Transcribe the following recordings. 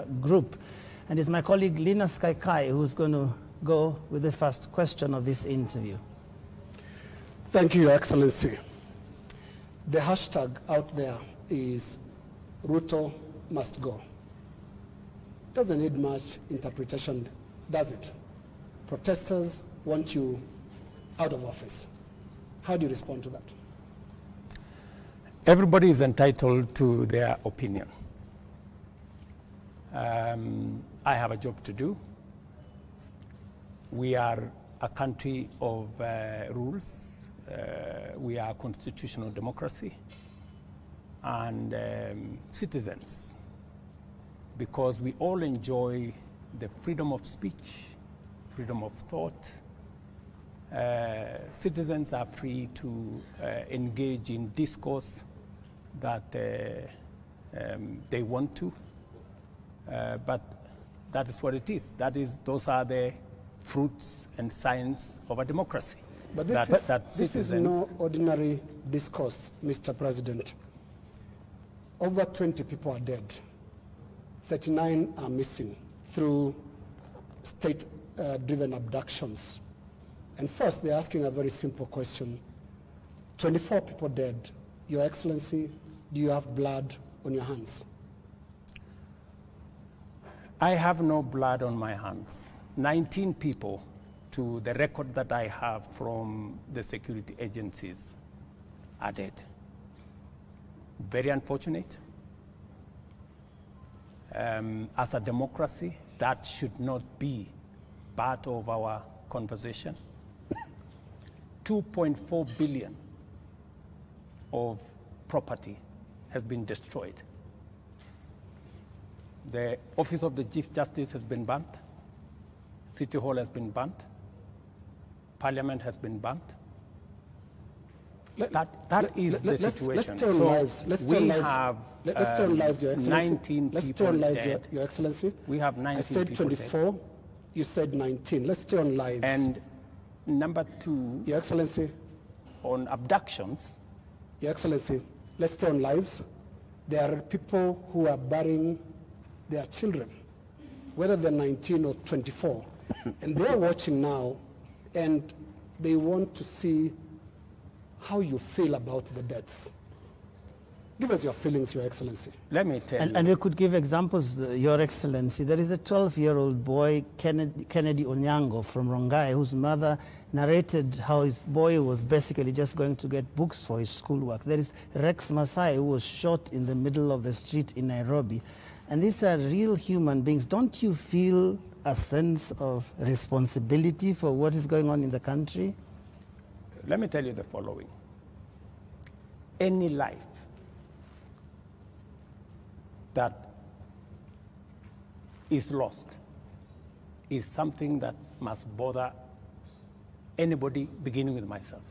group. And it's my colleague Linus Kaikai who's going to go with the first question of this interview. Thank you, Your Excellency. The hashtag out there is Ruto must go. Doesn't need much interpretation, does it? Protesters want you out of office. How do you respond to that? Everybody is entitled to their opinion. I have a job to do. We are a country of rules. We are a constitutional democracy and citizens, because we all enjoy the freedom of speech, freedom of thought. Citizens are free to engage in discourse that they want to, but that is what it is. Those are the fruits and signs of a democracy. But this is no ordinary discourse, Mr. President. Over 20 people are dead. 39 are missing through state-driven abductions. And first, they're asking a very simple question. 24 people dead. Your Excellency, do you have blood on your hands? I have no blood on my hands. 19 people, to the record that I have from the security agencies, are dead. Very unfortunate. As a democracy, that should not be part of our conversation. 2.4 billion of property has been destroyed. The Office of the Chief Justice has been burnt. City Hall has been burnt. Parliament has been burnt. That is the situation. Let's turn lives. Let's turn lives, Your Excellency. 19 let's people turn lives, dead. Your Excellency. We have 19 I said people 24. Dead. You said 19. Let's turn lives. And number two, Your Excellency. On abductions. Your Excellency, let's turn lives. There are people who are burying their children, whether they're 19 or 24. And they're watching now, and they want to see how you feel about the deaths. Give us your feelings, Your Excellency. Let me tell you. And we could give examples, Your Excellency. There is a 12-year-old boy, Kennedy Onyango from Rongai, whose mother narrated how his boy was basically just going to get books for his schoolwork. There is Rex Masai, who was shot in the middle of the street in Nairobi. And these are real human beings. Don't you feel a sense of responsibility for what is going on in the country? Let me tell you the following. Any life that is lost is something that must bother anybody, beginning with myself.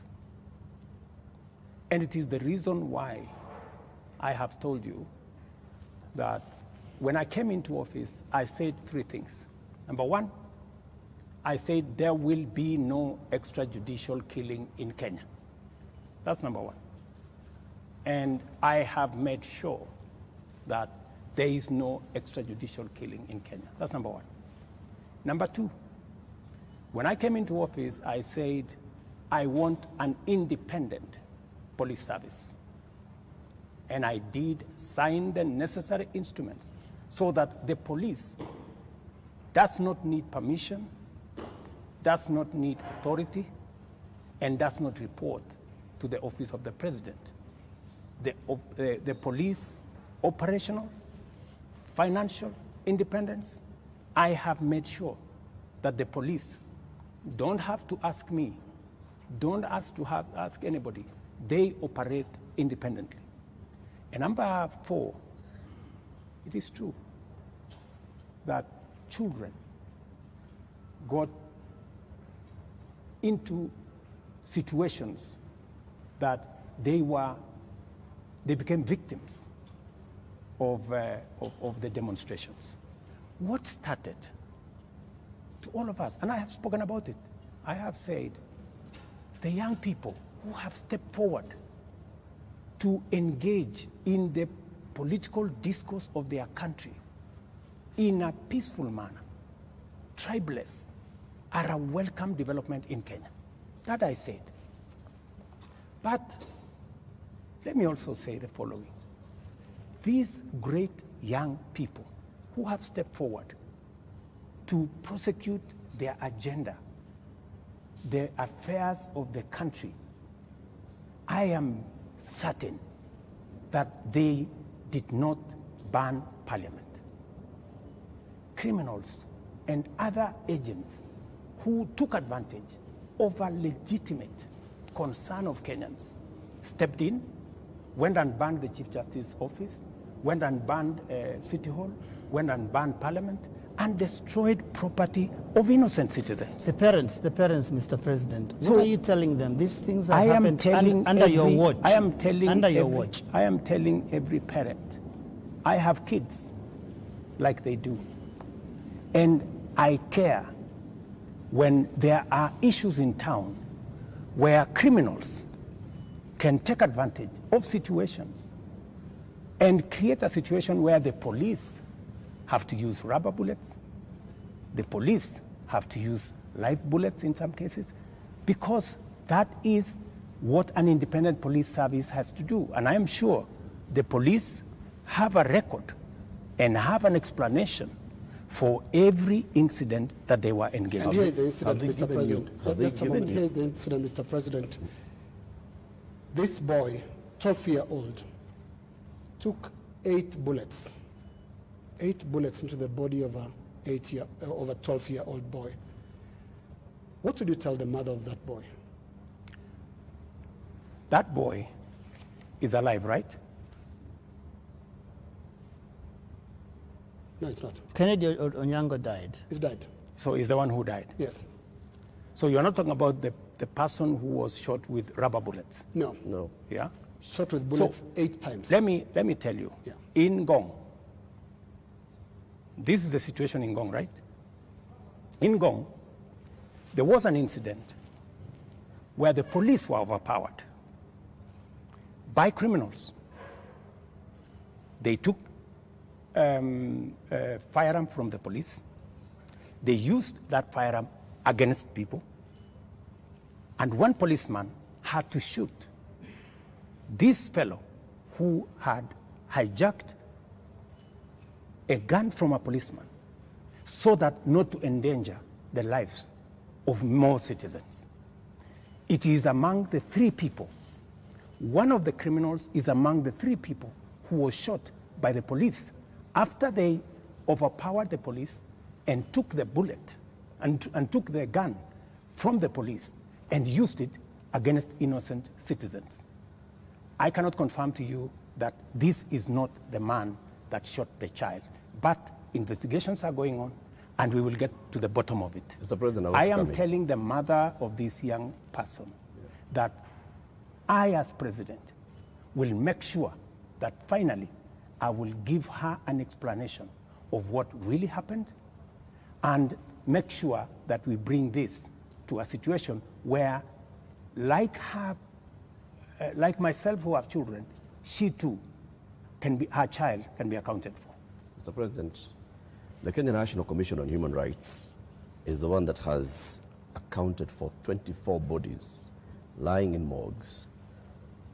And it is the reason why I have told you that when I came into office, I said three things. Number one, I said there will be no extrajudicial killing in Kenya. That's number one. And I have made sure that there is no extrajudicial killing in Kenya. That's number one. Number two, when I came into office, I said I want an independent police service. And I did sign the necessary instruments so that the police does not need permission, does not need authority, and does not report to the office of the president. The police operational, financial independence, I have made sure that the police don't have to ask me, don't ask anybody. They operate independently. And number four, it is true that children got into situations that they became victims of the demonstrations. What started to all of us, and I have spoken about it, I have said, the young people who have stepped forward to engage in the political discourse of their country in a peaceful manner. Tribalists are a welcome development in Kenya. That I said. But let me also say the following. These great young people who have stepped forward to prosecute their agenda, the affairs of the country, I am certain that they did not ban parliament. Criminals and other agents who took advantage of a legitimate concern of Kenyans stepped in, went and banned the Chief Justice's office, went and banned City Hall, went and banned Parliament, and destroyed property of innocent citizens. The parents, Mr. President, So, what are you telling them? These things have happened under your watch. I am telling under your watch. I am telling every parent, I have kids like they do. And I care when there are issues in town where criminals can take advantage of situations and create a situation where the police have to use rubber bullets, the police have to use live bullets in some cases, because that is what an independent police service has to do. And I am sure the police have a record and have an explanation for every incident that they were engaged in. And here is the incident, Mr. President. Just a moment. Here is the incident, Mr. President. This boy, 12-year-old, took 8 bullets into the body of a 12-year-old boy. What would you tell the mother of that boy? That boy is alive, right? No, it's not. Kennedy Onyango died. He's died. So he's the one who died. Yes. So you're not talking about the person who was shot with rubber bullets? No. No. Yeah? Shot with bullets 8 times. Let me tell you. Yeah. In Gong, this is the situation in Gong, right? In Gong, there was an incident where the police were overpowered by criminals. They took a firearm from the police. They used that firearm against people. And one policeman had to shoot this fellow who had hijacked a gun from a policeman so that not to endanger the lives of more citizens. It is among the 3 people. One of the criminals is among the 3 people who was shot by the police after they overpowered the police and took the bullet and took the gun from the police and used it against innocent citizens. I cannot confirm to you that this is not the man that shot the child, but investigations are going on and we will get to the bottom of it. Mr. President, I am telling the mother of this young person that I, as president, will make sure that finally I will give her an explanation of what really happened and make sure that we bring this to a situation where, like her, like myself who have children, she too can be, her child can be accounted for. Mr. President, the Kenya National Commission on Human Rights is the one that has accounted for 24 bodies lying in morgues.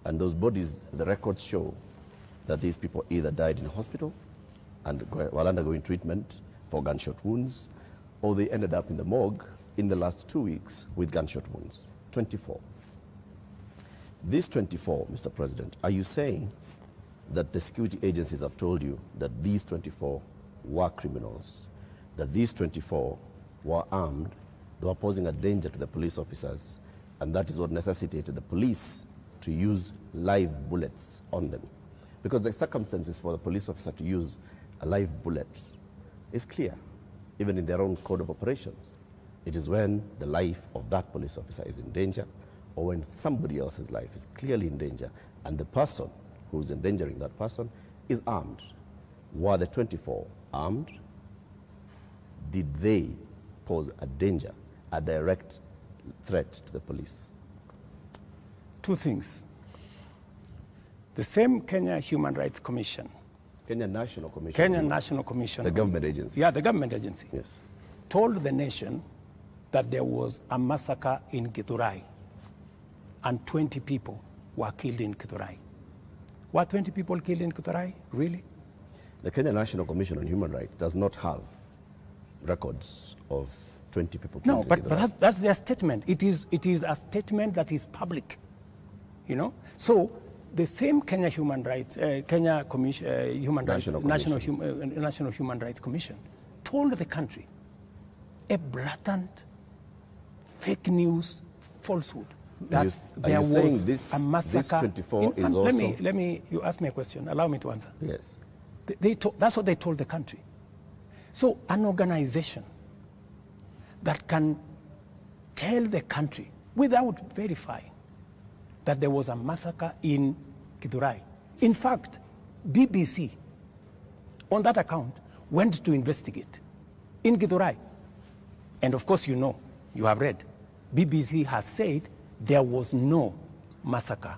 And those bodies, the records show that these people either died in hospital and while undergoing treatment for gunshot wounds, or they ended up in the morgue in the last 2 weeks with gunshot wounds. 24. These 24, Mr. President, are you saying that the security agencies have told you that these 24 were criminals, that these 24 were armed, they were posing a danger to the police officers, and that is what necessitated the police to use live bullets on them? Because the circumstances for the police officer to use a live bullet is clear, even in their own code of operations. It is when the life of that police officer is in danger, or when somebody else's life is clearly in danger, and the person who's endangering that person is armed. Were the 24 armed? Did they pose a danger, a direct threat to the police? 2 things. The same Kenya Human Rights Commission Kenya National Commission. Kenya National Commission. The government agency. Yeah, the government agency. Yes. Told the nation that there was a massacre in Githurai and 20 people were killed in Githurai. Were 20 people killed in Githurai? Really? The Kenya National Commission on Human Rights does not have records of 20 people killed. No, but that's their statement. It is a statement that is public, you know. So the same Kenya Human Rights, Kenya Commission, Human Rights, National Human Rights Commission, told the country a blatant fake news falsehood that there was a massacre. This 24 is also... Let me. You ask me a question. Allow me to answer. Yes. That's what they told the country. So an organization that can tell the country without verifying that there was a massacre in Githurai. In fact, BBC, on that account, went to investigate in Githurai. And of course, you have read, BBC has said there was no massacre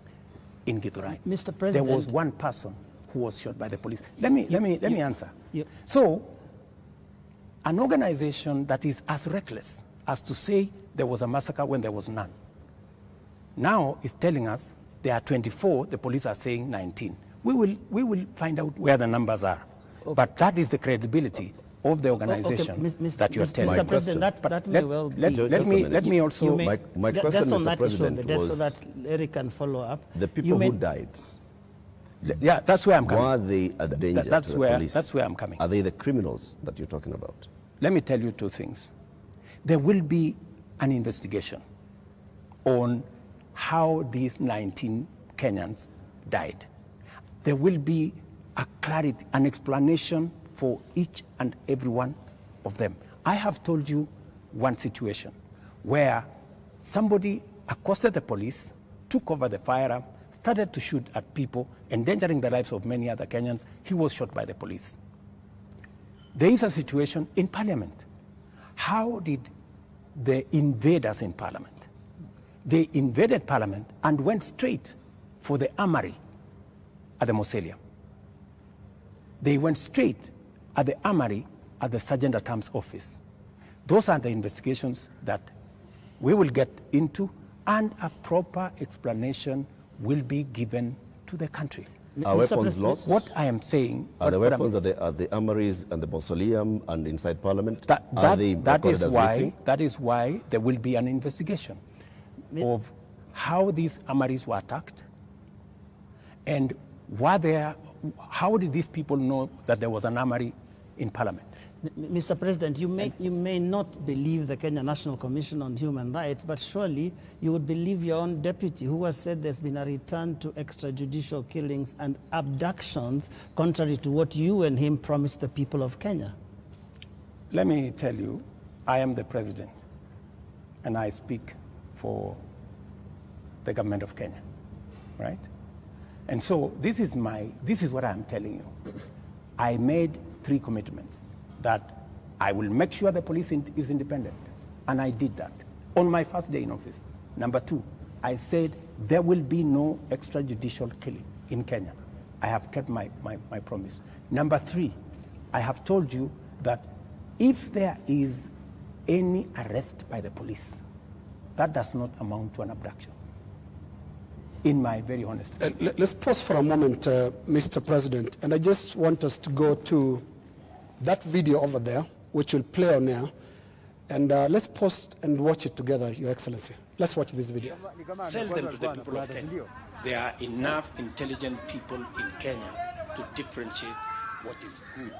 in Githurai. Mr. President, there was one person who was shot by the police. Let me answer. So, an organization that is as reckless as to say there was a massacre when there was none, now is telling us there are 24, the police are saying 19. We will find out where the numbers are. Okay. But that is the credibility of the organization that you are telling. Mr. President, that may well be. Let me also... My question, just on Mr. that President, issue, just so that Eric can follow up. The people who died... Yeah, that's where I'm coming. Were they a danger to the police? That's where I'm coming. Are they the criminals that you're talking about? Let me tell you two things. There will be an investigation on how these 19 Kenyans died. There will be a clarity, an explanation for each and every one of them. I have told you one situation where somebody accosted the police, took over the firearm, started to shoot at people, endangering the lives of many other Kenyans. He was shot by the police. There is a situation in Parliament. How did the invaders in Parliament? They invaded Parliament and went straight for the armory at the Mausoleum. They went straight at the armory at the Sergeant-at-Arms office. Those are the investigations that we will get into, and a proper explanation will be given to the country. Are weapons lost? What I am saying... Are the weapons at the armories and the mausoleum and inside Parliament? That is why there will be an investigation of how these armories were attacked and how did these people know that there was an armory in Parliament? Mr. President, you may not believe the Kenya National Commission on Human Rights, but surely you would believe your own deputy who has said there's been a return to extrajudicial killings and abductions, contrary to what you and him promised the people of Kenya. Let me tell you, I am the president, and I speak for the government of Kenya, right? And so this is what I'm telling you. I made 3 commitments. That I will make sure the police is independent. And I did that on my first day in office. Number 2, I said there will be no extrajudicial killing in Kenya. I have kept my promise. Number 3, I have told you that if there is any arrest by the police, that does not amount to an abduction. In my very honest opinion. Let's pause for a moment, Mr. President. And I just want us to go to that video over there, which will play on air, and let's pause and watch it together, Your Excellency. Let's watch this video. Sell them to the people of Kenya. There are enough intelligent people in Kenya to differentiate what is good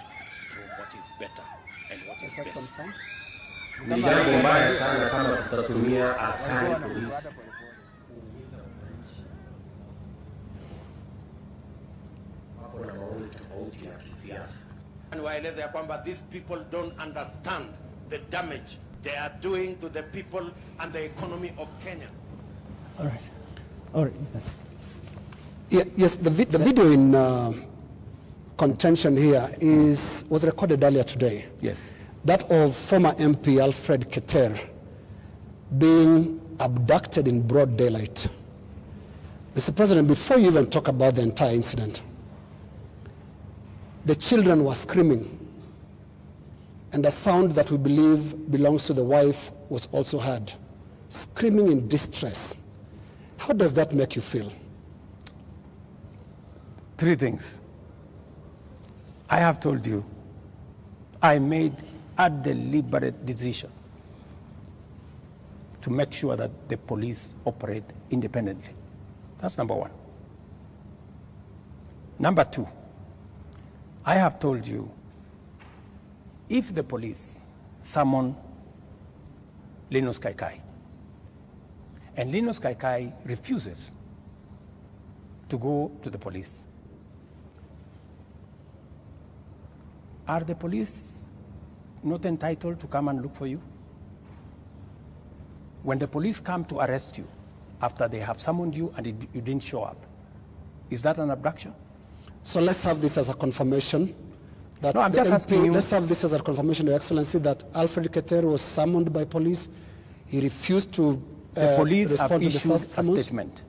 from what is better and what is best. Ni jambo mbaya sana kama tutatumia askari polisi. Wako na maoni tofauti ya kisiasa. Waeleza ya kwamba these people don't understand the damage they are doing to the people and the economy of Kenya. All right. Yes, the video in contention here was recorded earlier today. Yes. That of former MP Alfred Keter being abducted in broad daylight. Mr. President, before you even talk about the entire incident, The children were screaming, and a sound that we believe belongs to the wife was also heard, screaming in distress. How does that make you feel? Three things. I have told you, I made a deliberate decision to make sure that the police operate independently. That's number one. Number two, I have told you, if the police summon Linus Kaikai, and Linus Kaikai refuses to go to the police, are the police not entitled to come and look for you? When the police come to arrest you after they have summoned you and you didn't show up, is that an abduction? So let's have this as a confirmation. That no, I'm just asking you. Let's have this as a confirmation, Your Excellency, that Alfred Keter was summoned by police. He refused to the police respond have to issued the a summons. statement.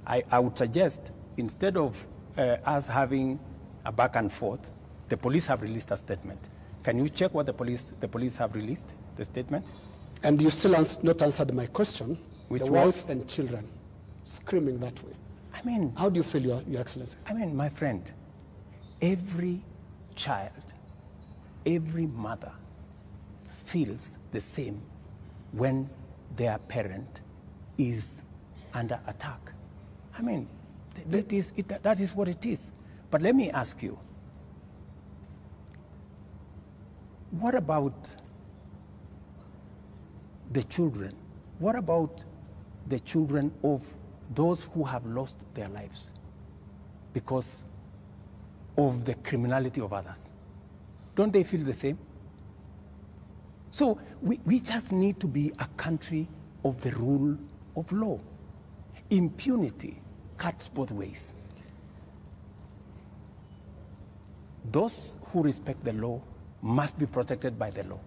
I would suggest, instead of us having a back and forth, the police have released a statement. Can you check what the police have released, the statement? And you still not answered my question. Which the was? wife and children screaming that way. I mean, how do you feel, Your Excellency? I mean, my friend, every child, every mother feels the same when their parent is under attack. I mean, that is what it is. But let me ask you, what about the children? What about the children of those who have lost their lives because of the criminality of others? Don't they feel the same? So we just need to be a country of the rule of law. Impunity cuts both ways. Those who respect the law must be protected by the law.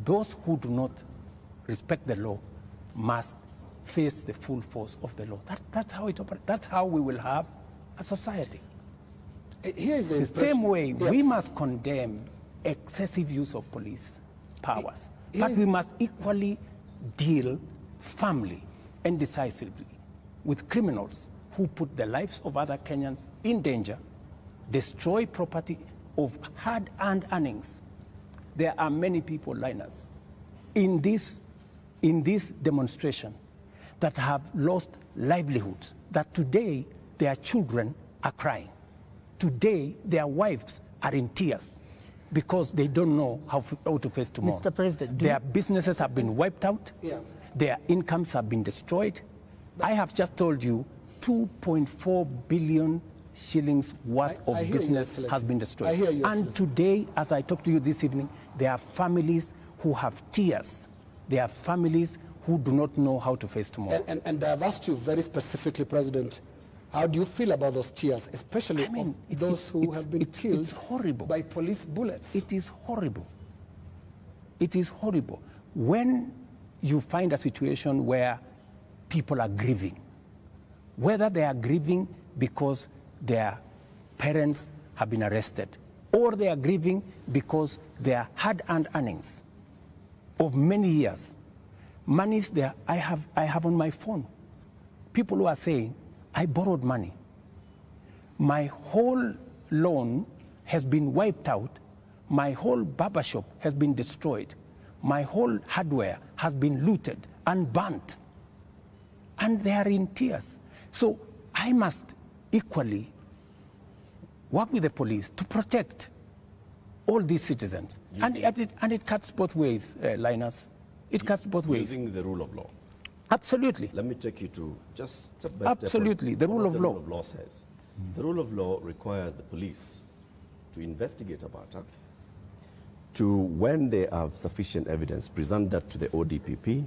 Those who do not respect the law must face the full force of the law. That's how it operates. That's how we will have a society. Here is the same way we must condemn excessive use of police powers, but we must equally deal firmly and decisively with criminals who put the lives of other Kenyans in danger, destroy property of hard-earned earnings. There are many people, Linus, in this demonstration that have lost livelihoods, that today their children are crying. Today their wives are in tears because they don't know how to face tomorrow. Mr. President, their businesses have been wiped out. Yeah. Their incomes have been destroyed. I have just told you 2.4 billion shillings worth of business has been destroyed. And today, as I talk to you this evening, there are families who have tears. There are families who do not know how to face tomorrow. And I've asked you very specifically, President, how do you feel about those tears, especially those who have been killed by police bullets? It is horrible. It is horrible. When you find a situation where people are grieving, whether they are grieving because their parents have been arrested, or they are grieving because their hard-earned earnings of many years, monies there, I have on my phone, people who are saying, I borrowed money. My whole loan has been wiped out. My whole barbershop has been destroyed. My whole hardware has been looted and burnt. And they are in tears. So I must equally work with the police to protect all these citizens. And it cuts both ways, Linus. It cuts both ways. Using the rule of law. Absolutely. Let me take you to just step by step. Absolutely, the rule of law. The rule of law says. The rule of law requires the police to investigate a matter, to, when they have sufficient evidence, present that to the ODPP.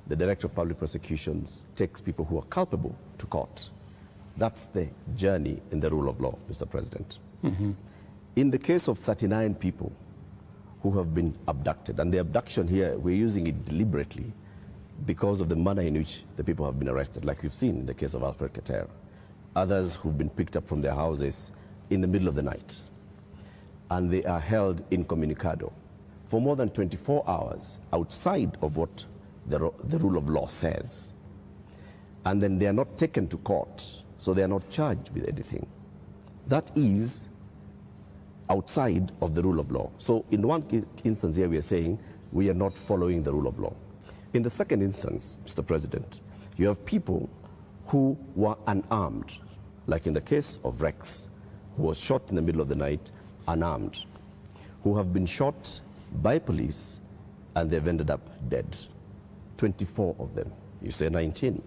The Director of Public Prosecutions takes people who are culpable to court. That's the journey in the rule of law, Mr. President. In the case of 39 people who have been abducted, and the abduction here, we're using it deliberately because of the manner in which the people have been arrested, like we've seen in the case of Alfred Keter. Others who've been picked up from their houses in the middle of the night. and they are held incommunicado for more than 24 hours outside of what the rule of law says. And then they are not taken to court, so they are not charged with anything. That is outside of the rule of law. So in one instance here we are saying we are not following the rule of law. In the second instance, Mr. President, you have people who were unarmed, like in the case of Rex, who was shot in the middle of the night, unarmed, who have been shot by police and they've ended up dead. 24 of them. You say 19.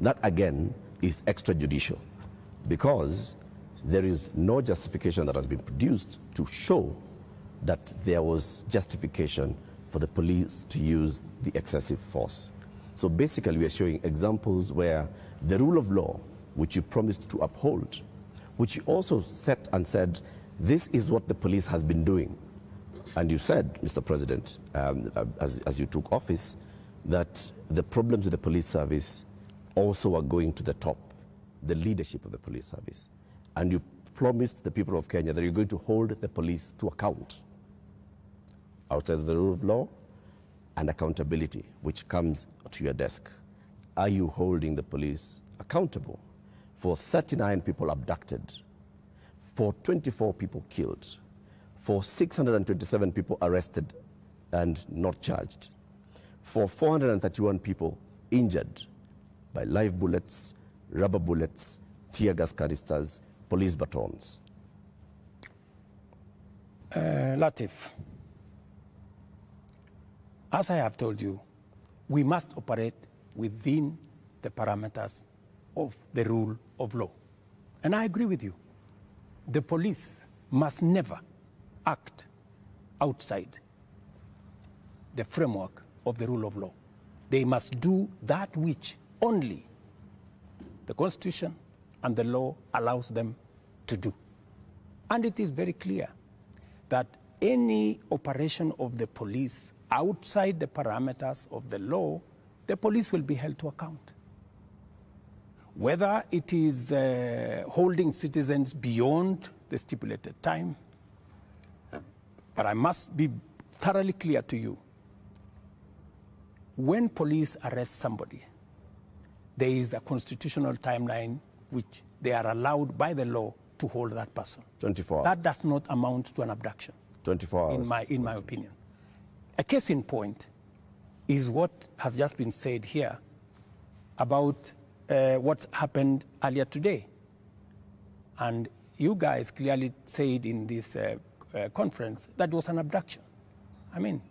That again is extrajudicial because there is no justification that has been produced to show that there was justification for the police to use the excessive force. So basically we are showing examples where the rule of law, which you promised to uphold, which you also set and said, this is what the police has been doing. And you said, Mr. President, as you took office, that the problems with the police service also are going to the top, the leadership of the police service. And you promised the people of Kenya that you're going to hold the police to account outside of the rule of law and accountability, which comes to your desk. Are you holding the police accountable for 39 people abducted, for 24 people killed, for 627 people arrested and not charged, for 431 people injured by live bullets, rubber bullets, tear gas canisters, police batons? Latif, as I have told you, we must operate within the parameters of the rule of law. And I agree with you. The police must never act outside the framework of the rule of law. They must do that which only the Constitution and the law allows them to do. And it is very clear that any operation of the police outside the parameters of the law, the police will be held to account. Whether it is holding citizens beyond the stipulated time, but I must be thoroughly clear to you. When police arrest somebody, there is a constitutional timeline which they are allowed by the law to hold that person. 24 hours. That does not amount to an abduction. 24 hours. In my opinion. A case in point is what has just been said here about what happened earlier today. And you guys clearly said in this conference that it was an abduction. I mean,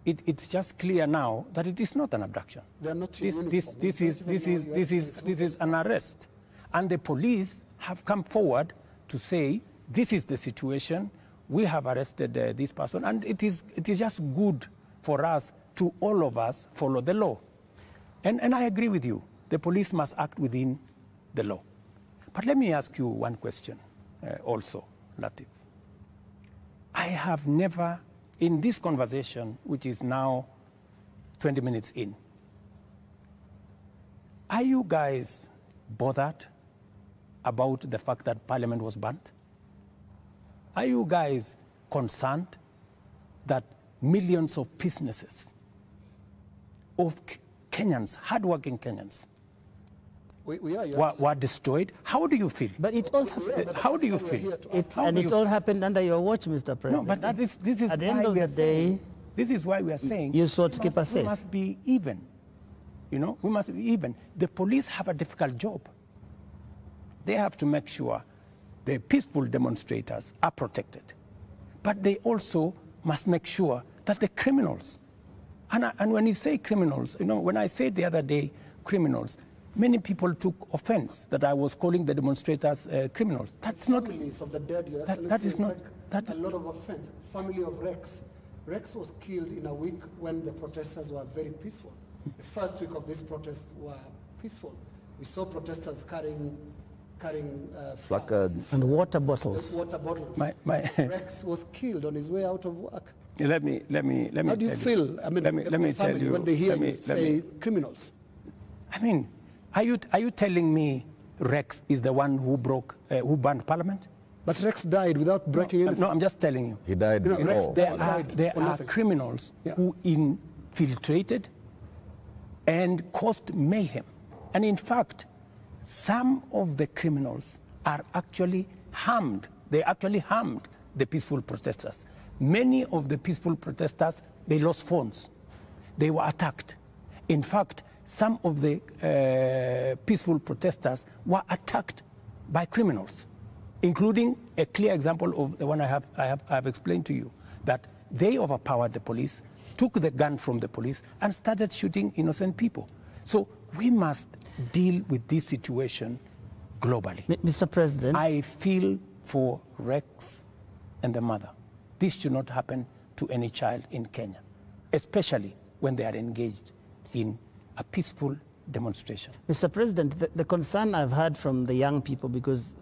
it's just clear now that it is not an abduction. They're not this is an arrest. And the police have come forward to say, this is the situation, we have arrested this person, and it is just good for us to all of us follow the law. And I agree with you, the police must act within the law. But let me ask you one question also, Latif. I have never, in this conversation, which is now 20 minutes in, are you guys bothered about the fact that Parliament was burnt? Are you guys concerned that millions of businesses, of Kenyans, hardworking Kenyans, were destroyed? How do you feel? But it all how do you feel? It all happened under your watch, Mr. President. No, but this is at the end of the day, this is why we are saying you sought to keep us safe. We must be even. You know, we must be even. The police have a difficult job. They have to make sure the peaceful demonstrators are protected. But they also must make sure that the criminals, and when you say criminals, you know, when I said the other day criminals, many people took offense that I was calling the demonstrators criminals. That's not. Families of the dead, Your Excellency, that is not. That's a lot of offense. Family of Rex. Rex was killed in a week when the protesters were very peaceful. The first week of this protest were peaceful. We saw protesters carrying placards and water bottles. Water bottles. Rex was killed on his way out of work. Let me. How do you feel? I mean, let me tell you when they hear you say criminals. I mean, are you telling me Rex is the one who burned Parliament? But Rex died without breaking anything. No, I'm just telling you. He died You know, before. There are criminals who infiltrated and caused mayhem. And in fact, some of the criminals are actually harmed. They actually harmed the peaceful protesters. Many of the peaceful protesters, they lost phones. They were attacked. In fact, some of the peaceful protesters were attacked by criminals, including a clear example of the one I have explained to you, that they overpowered the police, took the gun from the police, and started shooting innocent people. So we must deal with this situation globally. Mr. President, I feel for Rex and the mother. This should not happen to any child in Kenya, especially when they are engaged in a peaceful demonstration. Mr. President, the concern I've heard from the young people, because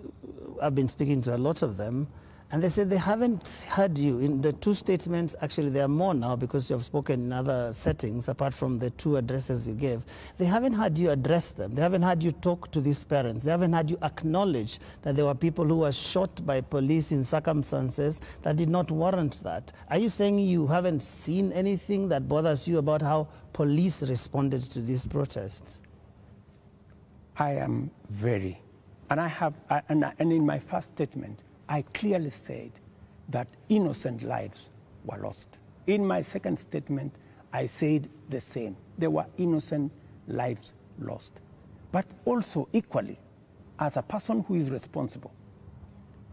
I've been speaking to a lot of them, and they said they haven't heard you. In the two statements, actually there are more now because you have spoken in other settings apart from the two addresses you gave. They haven't heard you address them. They haven't heard you talk to these parents. They haven't heard you acknowledge that there were people who were shot by police in circumstances that did not warrant that. Are you saying you haven't seen anything that bothers you about how police responded to these protests? I am very, and and in my first statement, I clearly said that innocent lives were lost. In my second statement, I said the same. There were innocent lives lost. But also equally, as a person who is responsible,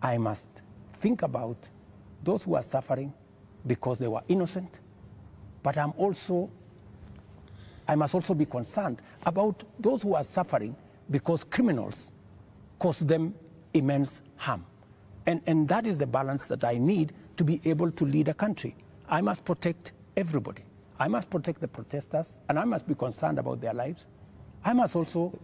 I must think about those who are suffering because they were innocent, but I must also be concerned about those who are suffering because criminals cause them immense harm. And that is the balance that I need to be able to lead a country. I must protect everybody. I must protect the protesters, and I must be concerned about their lives. I must also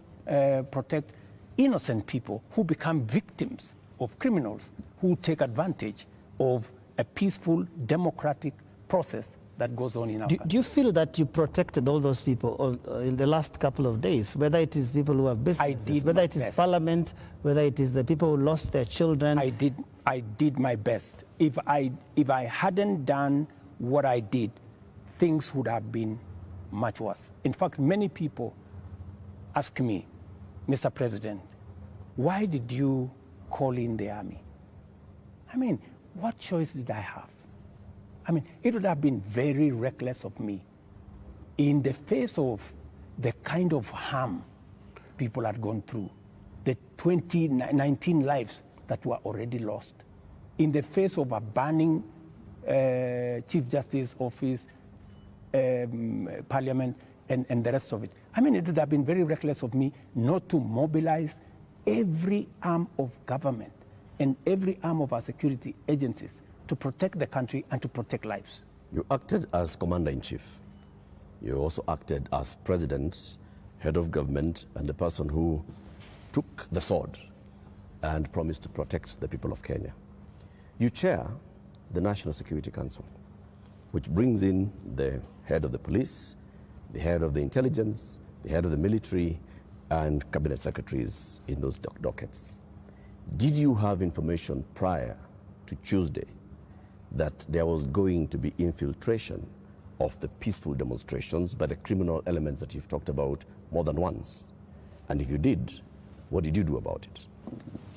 protect innocent people who become victims of criminals who take advantage of a peaceful, democratic process that goes on in our country. Do you feel that you protected all those people in the last couple of days, whether it is people who have businesses, whether it is Parliament, whether it is the people who lost their children? I did my best. If I hadn't done what I did, things would have been much worse. In fact, many people ask me, Mr. President, why did you call in the army? I mean, what choice did I have? I mean, it would have been very reckless of me in the face of the kind of harm people had gone through, the 19 lives that were already lost, in the face of a burning Chief Justice office, Parliament, and the rest of it. I mean, it would have been very reckless of me not to mobilize every arm of government and every arm of our security agencies to protect the country and to protect lives. You acted as Commander-in-Chief. You also acted as President, Head of Government, and the person who took the sword and promised to protect the people of Kenya. You chair the National Security Council, which brings in the head of the police, the head of the intelligence, the head of the military, and cabinet secretaries in those dockets. Did you have information prior to Tuesday that there was going to be infiltration of the peaceful demonstrations by the criminal elements that you've talked about more than once? And if you did, what did you do about it?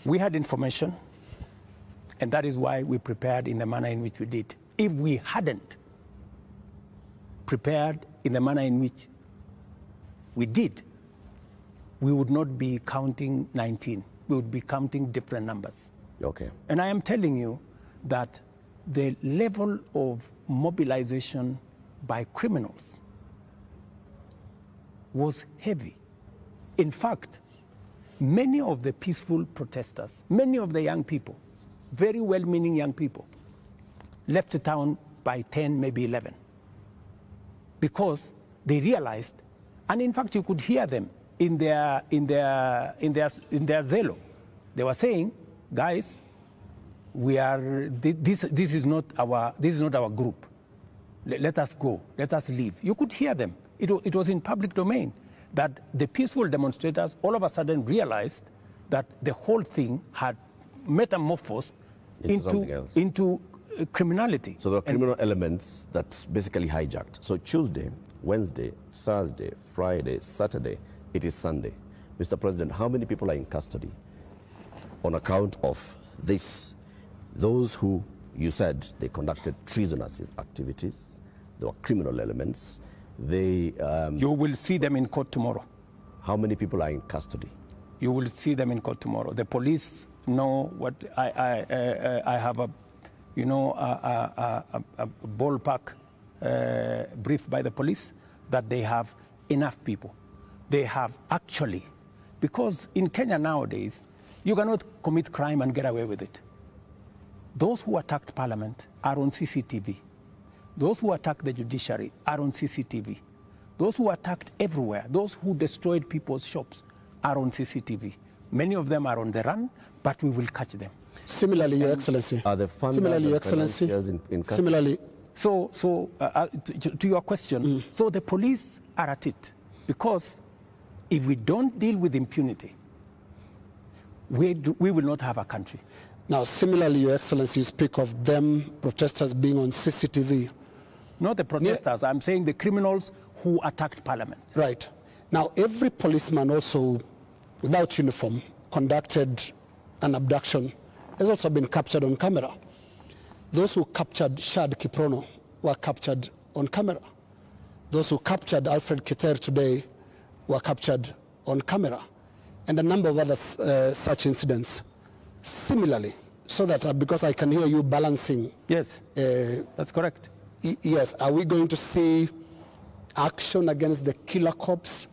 We had information, and that is why we prepared in the manner in which we did. If we hadn't prepared in the manner in which we did, we would not be counting 19. We would be counting different numbers. Okay. And I am telling you that the level of mobilization by criminals was heavy. In fact, many of the peaceful protesters, many of the young people, very well-meaning young people, left the town by 10, maybe 11, because they realized, and in fact you could hear them in their zelo. They were saying, guys, this is not our group. Let us go. Let us leave. You could hear them. It was in public domain that the peaceful demonstrators all of a sudden realized that the whole thing had metamorphosed into criminality. So there are criminal elements that's basically hijacked. So Tuesday, Wednesday, Thursday, Friday, Saturday, it is Sunday. Mr. President, how many people are in custody on account of this? Those who you said they conducted treasonous activities, there were criminal elements. They, you will see them in court tomorrow. How many people are in custody? You will see them in court tomorrow. The police know what I have a, you know, a ballpark brief by the police that they have enough people. They have actually, because in Kenya nowadays, you cannot commit crime and get away with it. Those who attacked Parliament are on CCTV. Those who attacked the judiciary are on CCTV. Those who attacked everywhere, those who destroyed people's shops are on CCTV. Many of them are on the run, but we will catch them. Similarly, Your Excellency. Are the funders similarly, Your and Excellency. in Similarly. So to your question, so the police are at it. Because if we don't deal with impunity, we will not have a country. Now, similarly, Your Excellency, you speak of them, protesters being on CCTV. Not the protesters, I'm saying the criminals who attacked Parliament. Right. Now, every policeman also, without uniform, conducted an abduction, has also been captured on camera. Those who captured Shad Kiprono were captured on camera. Those who captured Alfred Kiter today were captured on camera. And a number of other such incidents. Similarly, so that because I can hear you balancing. Yes, that's correct. Yes, are we going to see action against the killer cops,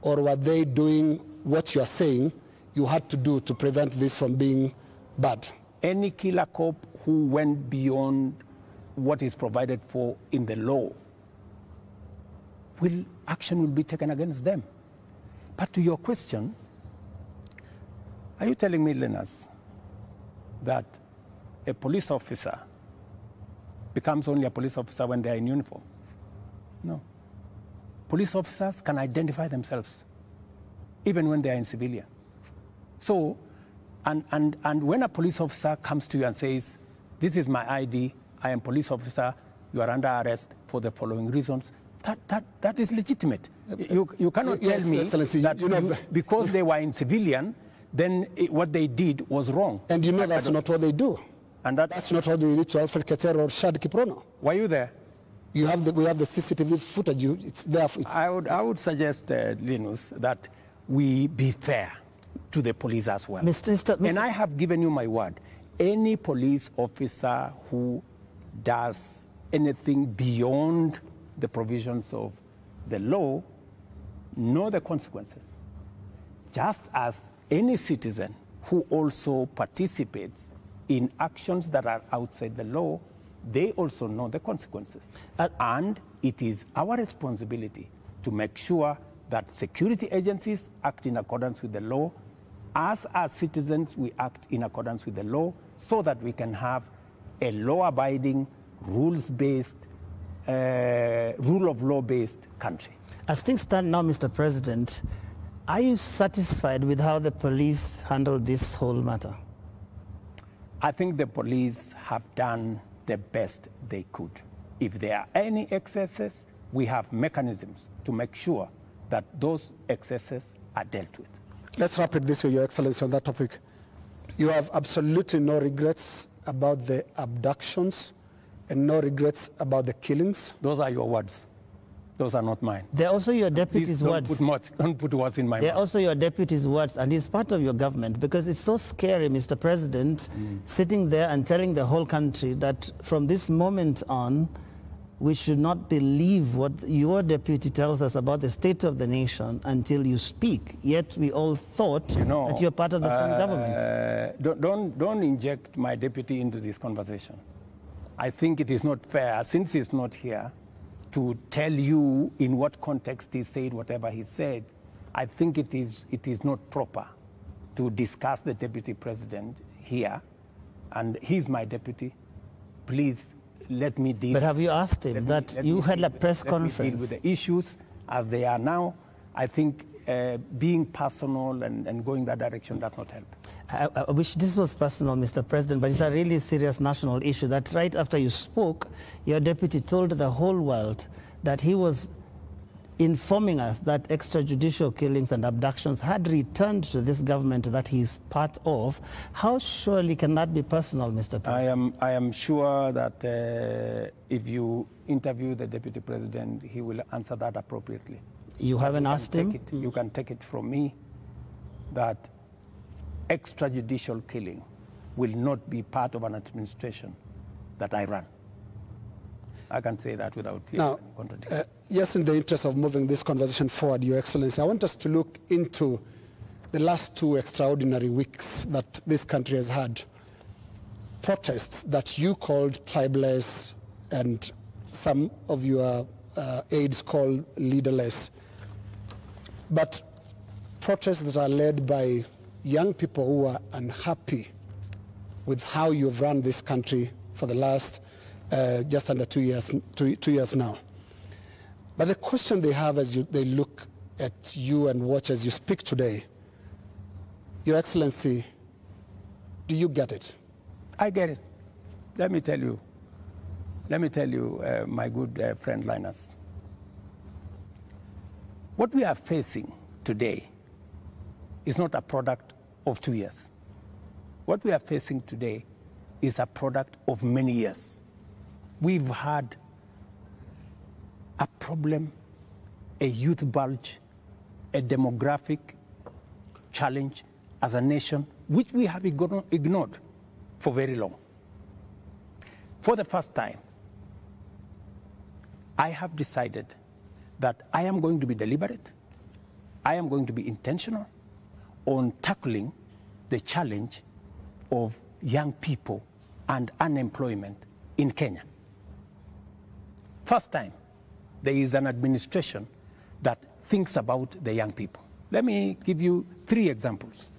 or were they doing what you are saying you had to do to prevent this from being bad? Any killer cop who went beyond what is provided for in the law, action will be taken against them. But to your question, are you telling me, Linus, that a police officer becomes only a police officer when they are in uniform? No. Police officers can identify themselves even when they are in civilian. So, and when a police officer comes to you and says, this is my ID, I am police officer, you are under arrest for the following reasons, that is legitimate. You cannot tell me that because they were in civilian, then what they did was wrong. And you know that's not what they do. And that's not what they did to Alfred Keter or Shad Kiprono. Were you there? We have the CCTV footage. It's there. I would suggest, Linus, that we be fair to the police as well. Mr. And I have given you my word. Any police officer who does anything beyond the provisions of the law know the consequences. Just as any citizen who also participates in actions that are outside the law, they also know the consequences. And it is our responsibility to make sure that security agencies act in accordance with the law. As citizens, we act in accordance with the law so that we can have a law-abiding, rules-based, rule of law-based country. As things stand now, Mr. President, are you satisfied with how the police handled this whole matter? I think the police have done the best they could. If there are any excesses, we have mechanisms to make sure that those excesses are dealt with. Let's wrap it this way, Your Excellency, on that topic. You have absolutely no regrets about the abductions and no regrets about the killings? Those are your words. Those are not mine. They're also your deputy's words. Don't put words in my mouth. They're also your deputy's words, and he's part of your government, because it's so scary, Mr. President, sitting there and telling the whole country that from this moment on, we should not believe what your deputy tells us about the state of the nation until you speak. Yet we all thought that you're part of the same government. Don't inject my deputy into this conversation. I think it is not fair, since he's not here, to tell you in what context he said whatever he said. I think it is not proper to discuss the deputy president here, and he's my deputy. Please let me deal. But have you asked him that you had a press conference? Let me deal with the issues as they are now. I think being personal and going that direction does not help. I wish this was personal, Mr. President, but it's a really serious national issue that right after you spoke, your deputy told the whole world that he was informing us that extrajudicial killings and abductions had returned to this government that he's part of. How surely can that be personal, Mr. President? I am sure that if you interview the deputy president, he will answer that appropriately. You haven't asked him? You can take it from me that extrajudicial killing will not be part of an administration that I run. I can say that without fear of any contradiction. Yes, in the interest of moving this conversation forward, Your Excellency, I want us to look into the last 2 extraordinary weeks that this country has had. Protests that you called tribeless and some of your aides called leaderless. But protests that are led by young people who are unhappy with how you've run this country for the last just under 2 years now. But the question they have as they look at you and watch as you speak today, Your Excellency, do you get it? I get it. Let me tell you, my good friend Linus. What we are facing today is not a product of 2 years. What we are facing today is a product of many years. We've had a problem, a youth bulge, a demographic challenge as a nation, which we have ignored for very long. For the first time, I have decided that I am going to be deliberate, I am going to be intentional on tackling the challenge of young people and unemployment in Kenya. First time, there is an administration that thinks about the young people. Let me give you 3 examples,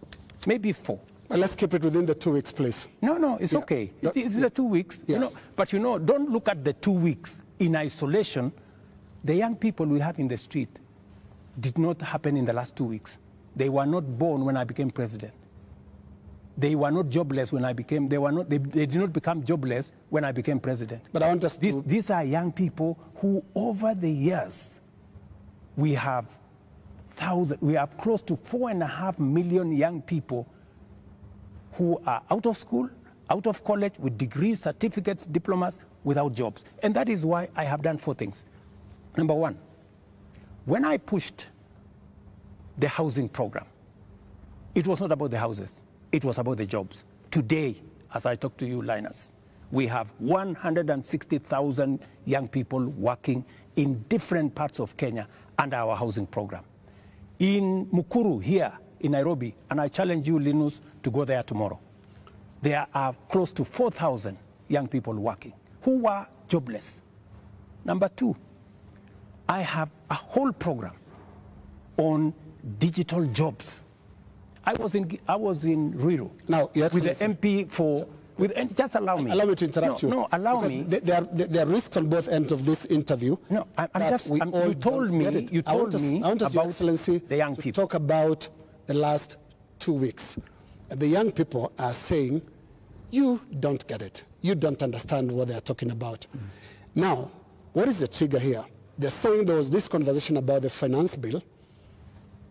maybe 4. Well, let's keep it within the 2 weeks, please. No, it's okay. It's the 2 weeks. Yes. But don't look at the 2 weeks in isolation. The young people we have in the street did not happen in the last 2 weeks. They were not born when I became president. They were not jobless when I became, they did not become jobless when I became president. But I want us to... These are young people who over the years, we have close to 4.5 million young people who are out of school, out of college, with degrees, certificates, diplomas, without jobs. And that is why I have done 4 things. Number 1, when I pushed the housing program, it was not about the houses, it was about the jobs. Today, as I talk to you, Linus, we have 160,000 young people working in different parts of Kenya under our housing program. In Mukuru here in Nairobi, and I challenge you, Linus, to go there tomorrow, there are close to 4,000 young people working who were jobless. Number 2, I have a whole program on digital jobs. I was in Ruto now, with the MP for... just allow me. Allow me to interrupt you. No, allow me. There are risks on both ends of this interview. No, you told me about Your Excellency, the young people. To talk about the last 2 weeks. The young people are saying, you don't get it. You don't understand what they're talking about. Now, what is the trigger here? They're saying there was this conversation about the finance bill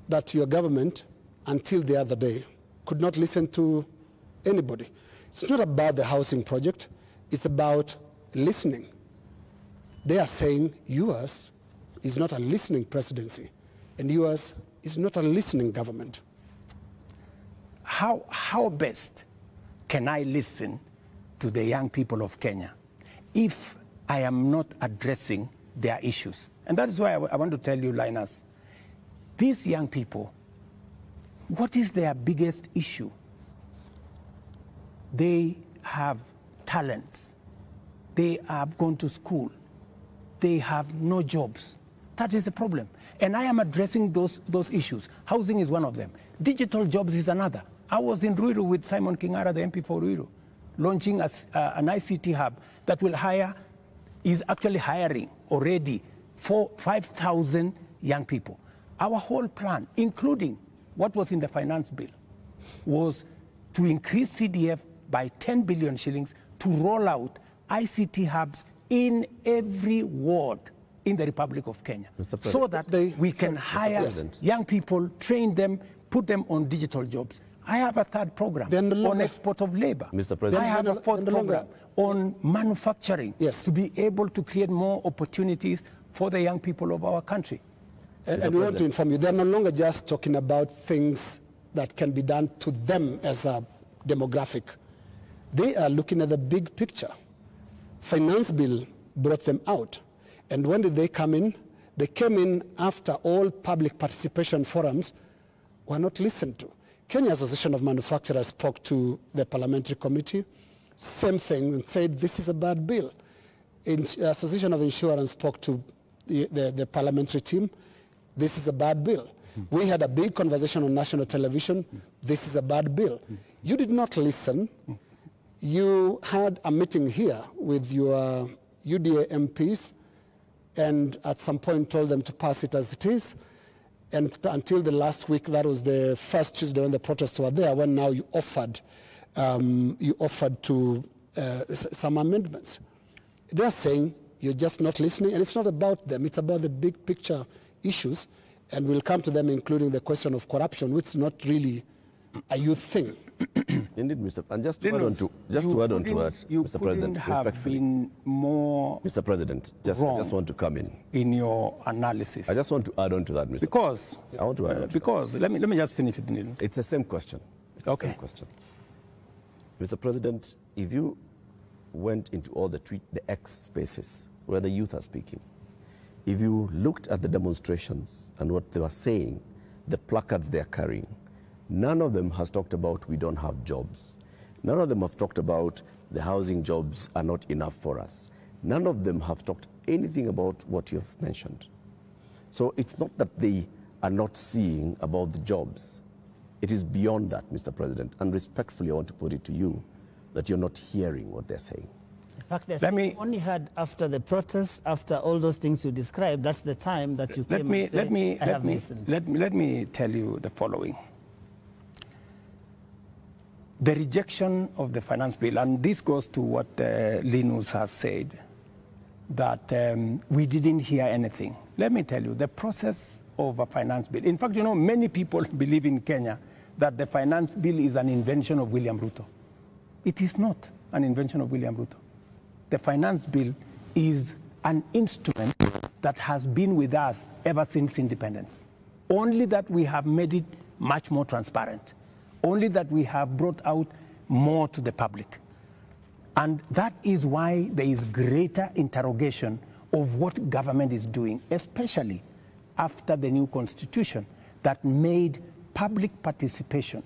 that your government, until the other day, could not listen to anybody. It's not about the housing project, it's about listening. They are saying yours is not a listening presidency, and yours is not a listening government. How best can I listen to the young people of Kenya if I am not addressing their issues? And that is why I want to tell you, Linus, these young people, what is their biggest issue? They have talents. They have gone to school. They have no jobs. That is the problem. And I am addressing those issues. Housing is one of them. Digital jobs is another. I was in Ruto with Simon Kingara, the MP for Ruto, launching an ICT hub that will is actually hiring already 5,000 young people. Our whole plan, including what was in the finance bill, was to increase CDF by 10 billion shillings to roll out ICT hubs in every ward in the Republic of Kenya, so that we can hire young people, train them, put them on digital jobs. I have a third program on export of labor. Mr. President. I have a fourth program on manufacturing, to be able to create more opportunities for the young people of our country. And we want to inform you, they're no longer just talking about things that can be done to them as a demographic. They are looking at the big picture. Finance bill brought them out. And when did they come in? They came in after all public participation forums were not listened to. Kenya Association of Manufacturers spoke to the parliamentary committee, same thing, and said this is a bad bill. Association of Insurance spoke to the parliamentary team, this is a bad bill. We had a big conversation on national television, this is a bad bill. You did not listen. You had a meeting here with your UDA MPs and at some point told them to pass it as it is. And until the last week, that was the first Tuesday when the protests were there, when now you offered to some amendments. They're saying you're just not listening, and it's not about them, it's about the big picture issues, and we'll come to them, including the question of corruption, which is not really a youth thing. Indeed, Mr. And just to add on to that, Mr. President, respectfully, Mr. President, I just want to come in your analysis. I just want to add on to that, Mr. Because I want to add on to because that. let me just finish it. It's the same question. It's the same question. Mr. President, if you went into all the X spaces where the youth are speaking, if you looked at the demonstrations and what they were saying, the placards they are carrying, none of them has talked about we don't have jobs. None of them have talked about the housing jobs are not enough for us. None of them have talked anything about what you have mentioned. So it's not that they are not seeing about the jobs. It is beyond that, Mr. President. And respectfully, I want to put it to you that you're not hearing what they're saying. In fact, we only had after the protests, after all those things you described, that's the time that you came and said, let me tell you the following. The rejection of the finance bill, and this goes to what Linus has said, that we didn't hear anything. Let me tell you, the process of a finance bill, in fact, you know, many people believe in Kenya that the finance bill is an invention of William Ruto. It is not an invention of William Ruto. The finance bill is an instrument that has been with us ever since independence. Only that we have made it much more transparent. Only that we have brought out more to the public. And that is why there is greater interrogation of what government is doing, especially after the new constitution that made public participation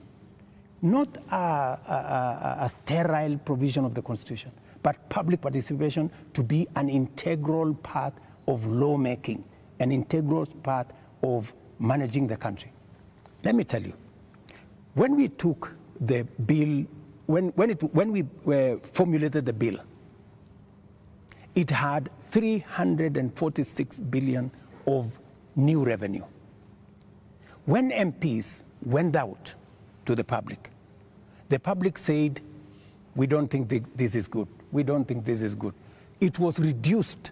not a sterile provision of the constitution, but public participation to be an integral part of lawmaking, an integral part of managing the country. Let me tell you, when we took the bill, when we formulated the bill, it had 346 billion of new revenue. When MPs went out to the public said, we don't think this is good. We don't think this is good. It was reduced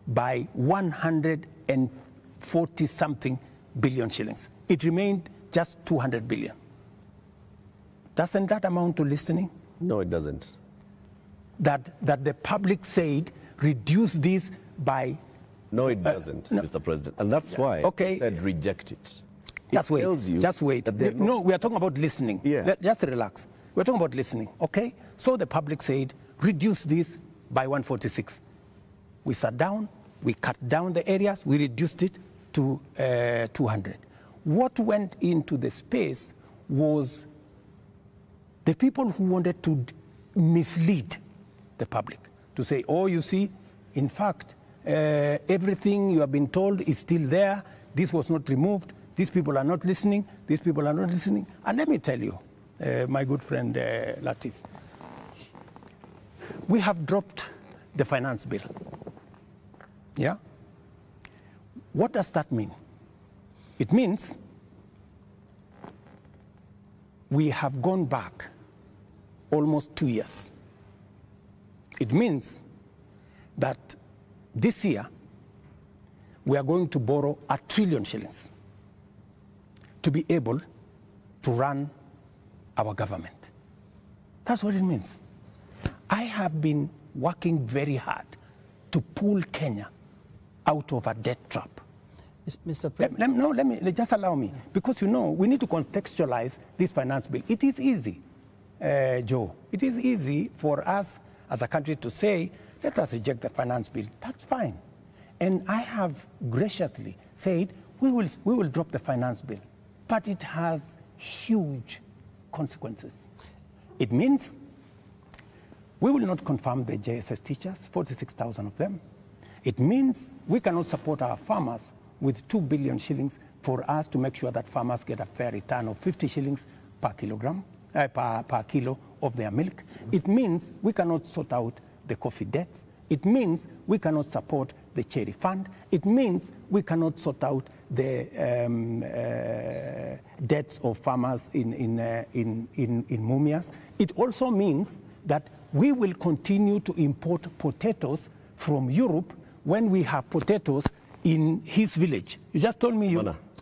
by 140-something billion shillings. It remained just 200 billion. Doesn't that amount to listening? No, it doesn't. That the public said, reduce this by... No, it doesn't, Mr. President. And that's why I said reject it. Just wait. No, we are talking about listening. Yeah. Just relax. We're talking about listening, okay? So the public said, reduce this by 146. We sat down, we cut down the areas, we reduced it to 200. What went into the space was the people who wanted to mislead the public, to say, oh, you see, in fact, everything you have been told is still there, this was not removed, these people are not listening, these people are not listening. And let me tell you, my good friend Latif, we have dropped the finance bill. Yeah? What does that mean? It means we have gone back almost 2 years. It means that this year we are going to borrow 1 trillion shillings to be able to run our government. That's what it means. I have been working very hard to pull Kenya out of a debt trap. Mr. President. Let me just allow me, because you know we need to contextualize this finance bill. It is easy, Joe. It is easy for us as a country to say, let us reject the finance bill. That's fine. And I have graciously said we will drop the finance bill, but it has huge consequences. It means we will not confirm the JSS teachers, 46,000 of them. It means we cannot support our farmers with 2 billion shillings for us to make sure that farmers get a fair return of 50 shillings per kilogram, per kilo of their milk. It means we cannot sort out the coffee debts. It means we cannot support the cherry fund. It means we cannot sort out the debts of farmers in Mumias. It also means that we will continue to import potatoes from Europe when we have potatoes in his village. You just told me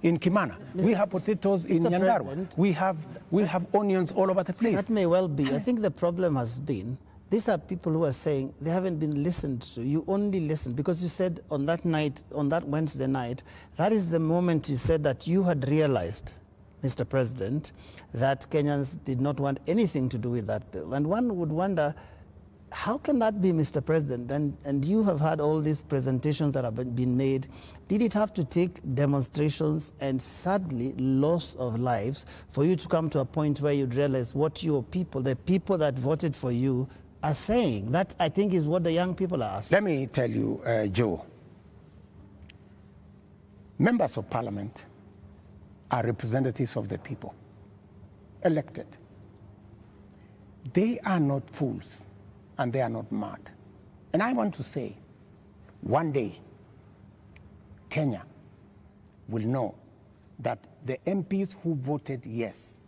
in Kimana. We have potatoes in Nyandarua. We have onions all over the place. That may well be. I think the problem has been, these are people who are saying they haven't been listened to. You only listened because you said on that night, on that Wednesday night, that is the moment you said that you had realized, Mr. President, that Kenyans did not want anything to do with that bill. And one would wonder, how can that be, Mr. President? And you have had all these presentations that have been made. Did it have to take demonstrations and sadly loss of lives for you to come to a point where you'd realize what your people, the people that voted for you, are saying? That, I think, is what the young people are asking. Let me tell you, Joe, members of parliament are representatives of the people, elected. They are not fools and they are not mad. And I want to say, one day, Kenya will know that the MPs who voted yes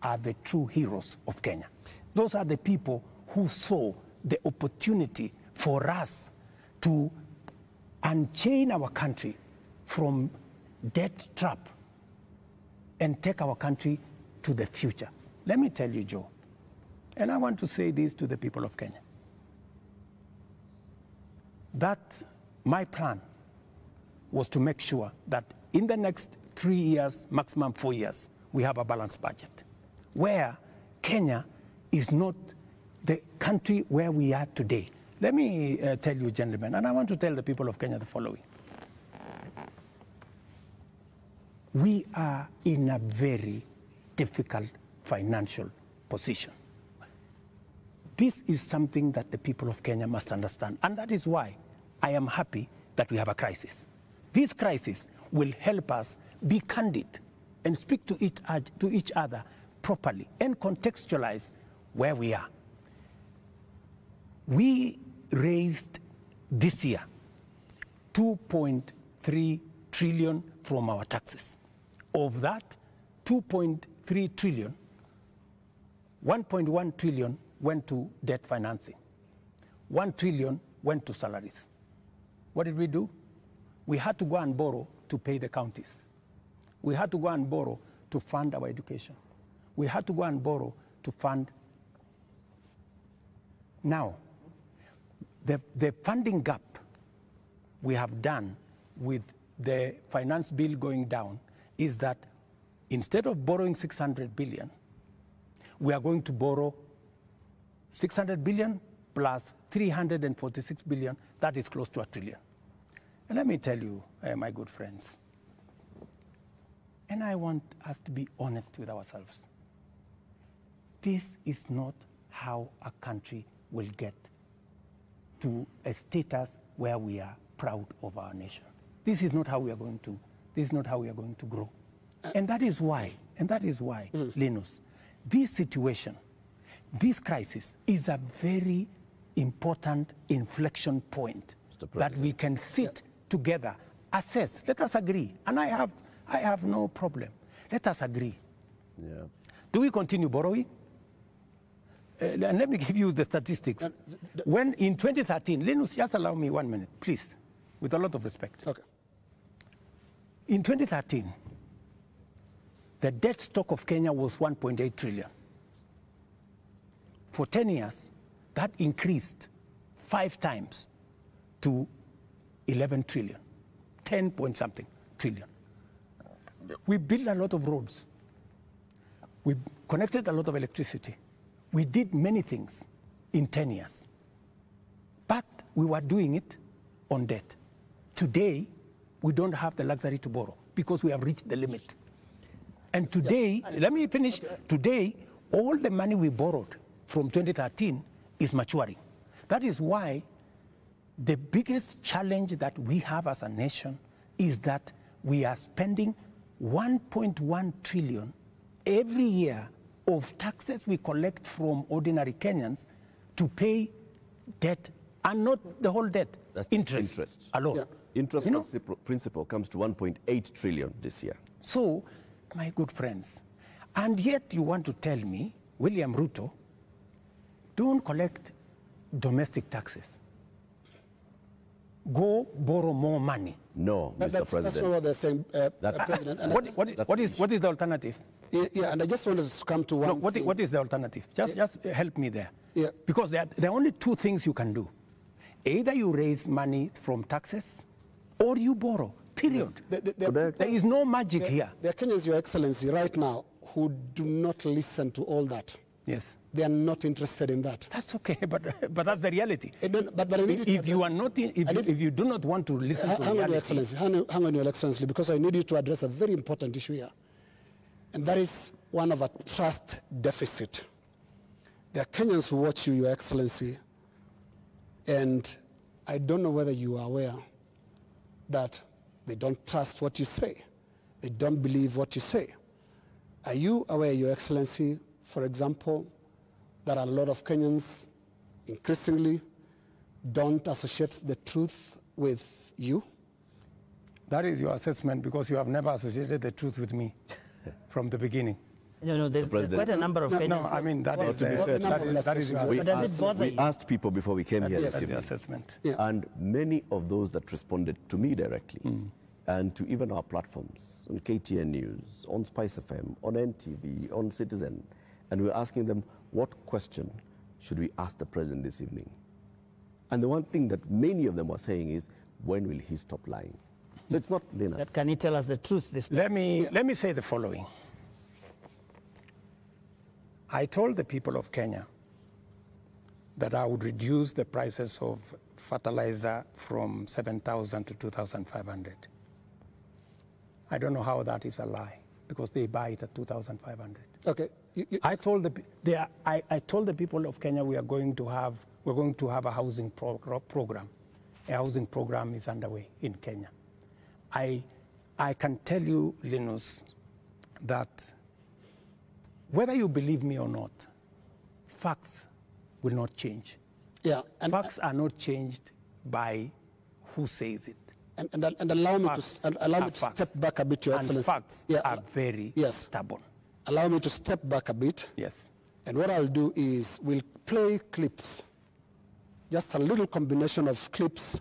are the true heroes of Kenya. Those are the people who saw the opportunity for us to unchain our country from debt trap and take our country to the future. Let me tell you, Joe, and I want to say this to the people of Kenya, that my plan was to make sure that in the next 3 years, maximum 4 years, we have a balanced budget, where Kenya is not the country where we are today. Let me tell you, gentlemen, and I want to tell the people of Kenya the following. We are in a very difficult financial position. This is something that the people of Kenya must understand, and that is why I am happy that we have a crisis. This crisis will help us be candid and speak to each other properly and contextualize where we are. We raised this year 2.3 trillion from our taxes. Of that 2.3 trillion, 1.1 trillion went to debt financing. 1 trillion went to salaries. What did we do? We had to go and borrow to pay the counties. We had to go and borrow to fund our education. We had to go and borrow to fund. Now, the funding gap we have done with the finance bill going down is that instead of borrowing 600 billion, we are going to borrow 600 billion plus 346 billion. That is close to 1 trillion. And let me tell you, my good friends, and I want us to be honest with ourselves. This is not how a country will get to a status where we are proud of our nation. This is not how we are going to. This is not how we are going to grow. And that is why, Linus, this situation, this crisis is a very important inflection point that we can sit together, assess, let us agree. And I have no problem. Let us agree. Yeah. Do we continue borrowing? And let me give you the statistics. When in 2013, Linus, just allow me 1 minute, please, with a lot of respect. Okay. In 2013, the debt stock of Kenya was 1.8 trillion. For 10 years, that increased 5 times to 11 trillion, 10 point something trillion. We built a lot of roads. We connected a lot of electricity. We did many things in 10 years. But we were doing it on debt. Today, we don't have the luxury to borrow because we have reached the limit. And today, let me finish. Today, all the money we borrowed from 2013 is maturing. That is why the biggest challenge that we have as a nation is that we are spending 1.1 trillion every year of taxes we collect from ordinary Kenyans to pay debt, and not the whole debt. That's interest alone. Yeah. Interest principal comes to 1.8 trillion this year. So, my good friends, and yet you want to tell me, William Ruto, don't collect domestic taxes. Go borrow more money. No, Mr. President. That's not what they're saying, President. And What is the alternative? Yeah, and I just wanted to come to one. No, what is the alternative? Just help me there. Yeah. Because there are only two things you can do. Either you raise money from taxes or you borrow, period. There is no magic here. There are Kenyans, Your Excellency, right now who do not listen to all that. Yes. They are not interested in that. That's okay, but that's the reality. But I need If you are not, if you do not want to listen to reality. Your Excellency, hang on, Your Excellency, because I need you to address a very important issue here. And that is one of a trust deficit. There are Kenyans who watch you, Your Excellency, and I don't know whether you are aware that they don't trust what you say. They don't believe what you say. Are you aware, Your Excellency, for example, that a lot of Kenyans increasingly don't associate the truth with you? That is your assessment because you have never associated the truth with me from the beginning. No, there's quite a number of Kenyans. No, I mean, that is your assessment. We asked people before we came here That this is your evening. assessment. Yeah. And many of those that responded to me directly and to even our platforms, on KTN News, on Spice FM, on NTV, on Citizen, and we were asking them, what question should we ask the president this evening? And the one thing that many of them were saying is, when will he stop lying? So it's not Linus. Can he tell us the truth this time? Let me say the following. I told the people of Kenya that I would reduce the prices of fertilizer from 7,000 to 2,500. I don't know how that is a lie, because they buy it at 2,500. Okay. I told the people of Kenya we're going to have a housing program. A housing program is underway in Kenya. I can tell you, Linus, that whether you believe me or not, facts will not change. Yeah. And facts are not changed by who says it. And allow me to step back a bit, Your Excellency. And facts are very stubborn. Allow me to step back a bit. Yes. And what I'll do is we'll play clips, just a little combination of clips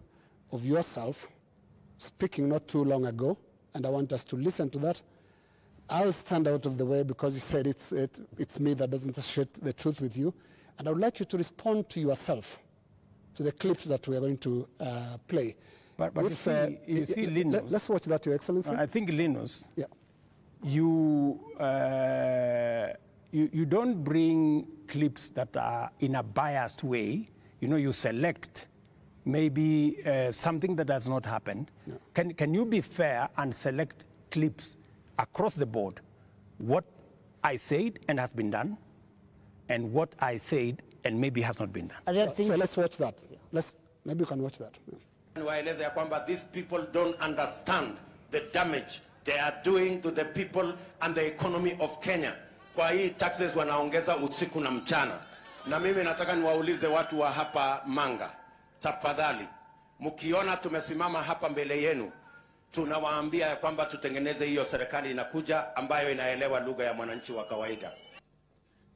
of yourself speaking not too long ago, and I want us to listen to that. I'll stand out of the way because you said it's me that doesn't associate the truth with you, and I would like you to respond to yourself, to the clips that we are going to play. But you see, Linus. Let's watch that, Your Excellency. I think, Linus, yeah. You don't bring clips that are in a biased way. You know, you select maybe something that has not happened. No. Can you be fair and select clips across the board? What I said and has been done, and what I said and maybe has not been done. So let's watch that. Maybe you can watch that. Waeleza ya kwamba these people don't understand the damage they are doing to the people and the economy of Kenya. Kwa hii taxes wanaongeza usiku na mchana. Na mimi nataka niwaulize watu wa hapa Manga, tafadhali, mkiona tumesimama hapa mbele yenu, tunawaambia ya kwamba tutengeneze hiyo serikali inakuja ambayo inaelewa lugha ya mwananchi wa kawaida.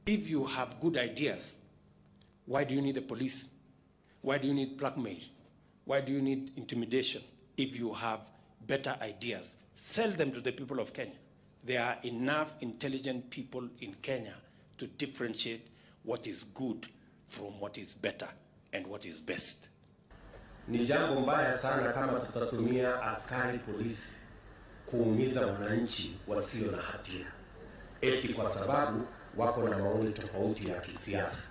If you have good ideas Why do you need the police? Why do you need blackmail? Why do you need intimidation? If you have better ideas, sell them to the people of Kenya. There are enough intelligent people in Kenya to differentiate what is good from what is better and what is best. Ni jambo mbaya sana kama tutatumia askari polisi kuumiza wananchi wasio na hatia, eti kwa sababu wako na maoni tofauti ya kisiasa.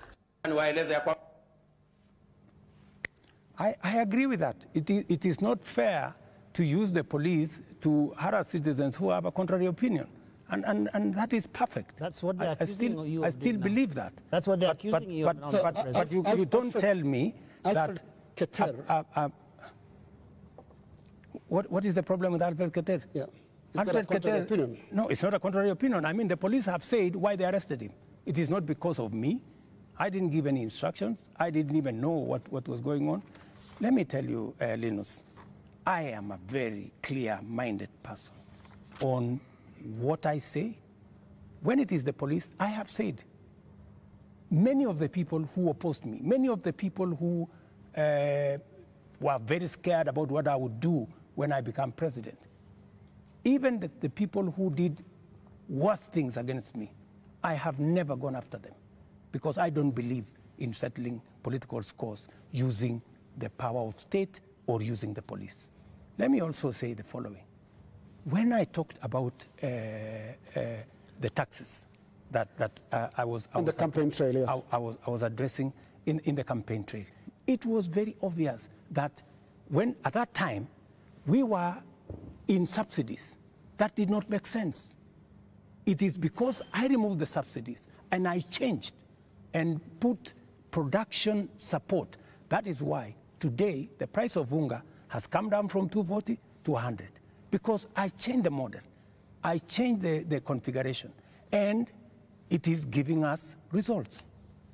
I agree with that. It is not fair to use the police to harass citizens who have a contrary opinion. And that is perfect. That's what they're accusing you of. I still believe that. That's what they're accusing you of. But you don't tell me that... What is the problem with Alfred Keter? Yeah. Alfred Keter, no, it's not a contrary opinion. I mean, the police have said why they arrested him. It is not because of me. I didn't give any instructions. I didn't even know what was going on. Let me tell you, Linus, I am a very clear-minded person on what I say. When it is the police, I have said, many of the people who opposed me, many of the people who were very scared about what I would do when I become president, even the people who did worse things against me, I have never gone after them because I don't believe in settling political scores using the power of state or using the police. Let me also say the following. When I talked about the taxes that I was addressing in the campaign trail, it was very obvious that when at that time we were in subsidies, that did not make sense. It is because I removed the subsidies and I changed and put production support. That is why today the price of unga has come down from 240 to 100, because I changed the model. I changed the configuration, and it is giving us results.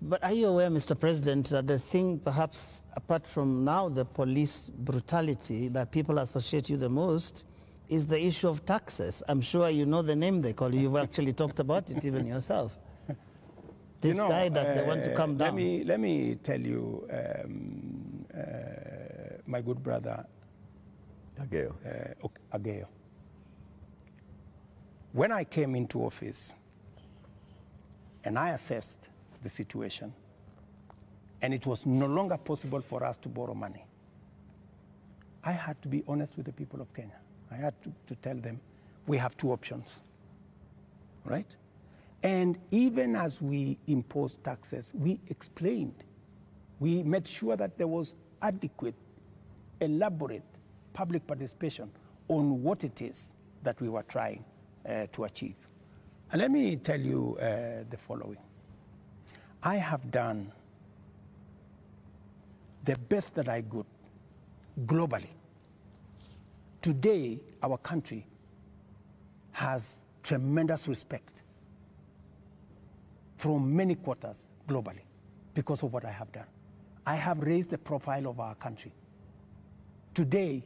But are you aware, Mr. President, that the thing, perhaps apart from now the police brutality that people associate you the most, is the issue of taxes? I'm sure you know the name they call you. You've actually talked about it even yourself. This guy that they want to come down. Let me tell you, my good brother, Ageo. When I came into office and I assessed the situation, and it was no longer possible for us to borrow money, I had to be honest with the people of Kenya. I had to tell them we have two options, right? And even as we imposed taxes, we explained, we made sure that there was adequate, elaborate public participation on what it is that we were trying to achieve. And let me tell you the following. I have done the best that I could globally. Today, our country has tremendous respect from many quarters globally because of what I have done. I have raised the profile of our country. Today,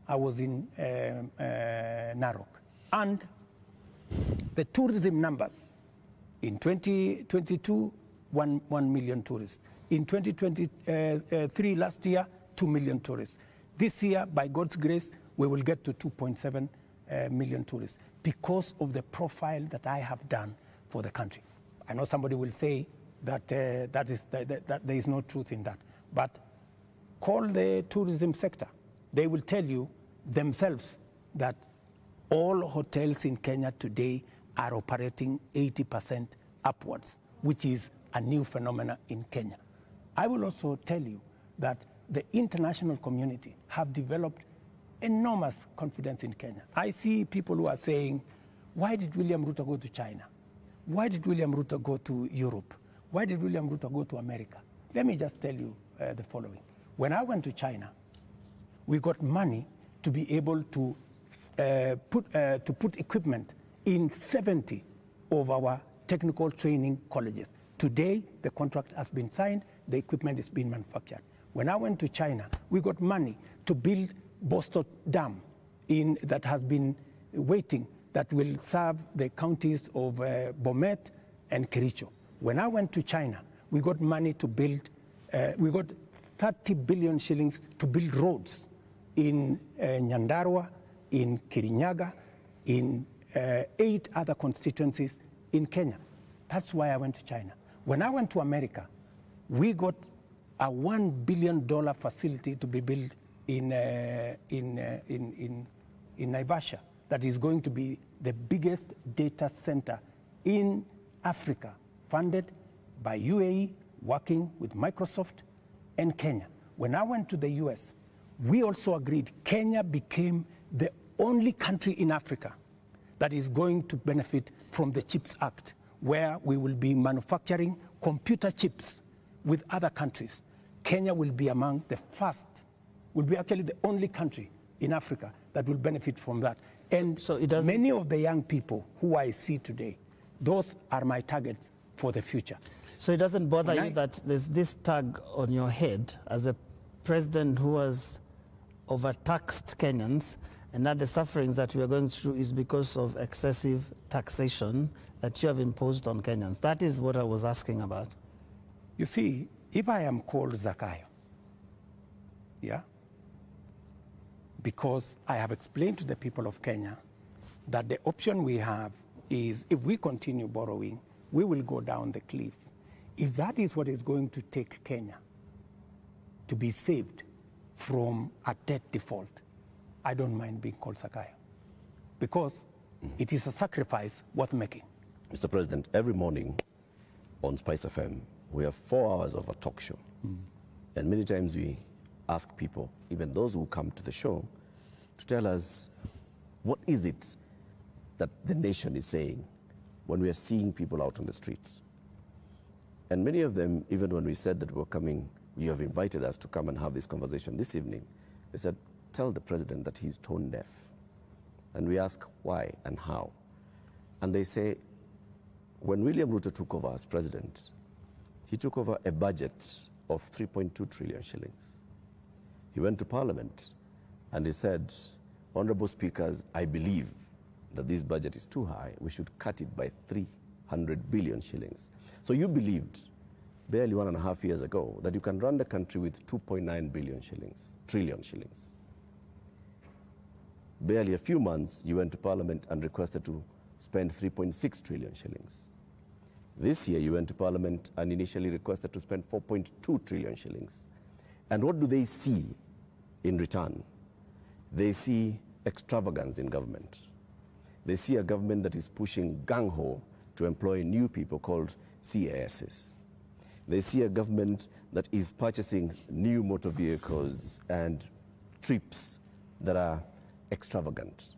I was in Narok, and the tourism numbers in 2022, 1 million tourists. In 2023, last year, 2 million tourists. This year, by God's grace, we will get to 2.7 million tourists because of the profile that I have done for the country. I know somebody will say that, that there is no truth in that, but call the tourism sector. They will tell you themselves that all hotels in Kenya today are operating 80% upwards, which is a new phenomenon in Kenya. I will also tell you that the international community have developed enormous confidence in Kenya. I see people who are saying, why did William Ruto go to China? Why did William Ruto go to Europe? Why did William Ruto go to America? Let me just tell you the following. When I went to China, we got money to be able to put equipment in 70 of our technical training colleges. Today, the contract has been signed, the equipment is being manufactured. When I went to China, we got money to build Bosto Dam that has been waiting, that will serve the counties of Bomet and Kericho. When I went to China, We got money to build, we got 30 billion shillings to build roads in Nyandarua, in Kirinyaga, in 8 other constituencies in Kenya. That's why I went to China. When I went to America, we got a $1 billion facility to be built in Naivasha that is going to be the biggest data center in Africa, funded by UAE, working with Microsoft and Kenya. When I went to the US, we also agreed Kenya became the only country in Africa that is going to benefit from the CHIPS Act, where we will be manufacturing computer chips with other countries. Kenya will be among the first, will be actually the only country in Africa that will benefit from that. And so many of the young people who I see today, those are my targets for the future. So it doesn't bother you that there's this tag on your head as a president who has overtaxed Kenyans, and that the sufferings that we are going through is because of excessive taxation that you have imposed on Kenyans? That is what I was asking about. You see, if I am called Zakayo, yeah, because I have explained to the people of Kenya that the option we have is if we continue borrowing, we will go down the cliff. If that is what is going to take Kenya to be saved from a debt default, I don't mind being called Zakayo, because it is a sacrifice worth making. Mr. President, every morning on Spice FM, we have 4 hours of a talk show. And many times we ask people, even those who come to the show, to tell us what is it that the nation is saying when we are seeing people out on the streets. And many of them, even when we said that we're coming, you have invited us to come and have this conversation this evening, they said, tell the president that he's tone deaf. And we ask why and how. And they say, when William Ruto took over as president, he took over a budget of 3.2 trillion shillings. He went to Parliament and he said, Honorable Speakers, I believe that this budget is too high. We should cut it by 300 billion shillings. So you believed barely 1.5 years ago that you can run the country with 2.9 trillion shillings. Barely a few months, you went to Parliament and requested to spend 3.6 trillion shillings. This year, you went to Parliament and initially requested to spend 4.2 trillion shillings. And what do they see in return? They see extravagance in government. They see a government that is pushing gung-ho to employ new people called CASs. They see a government that is purchasing new motor vehicles and trips that are extravagant.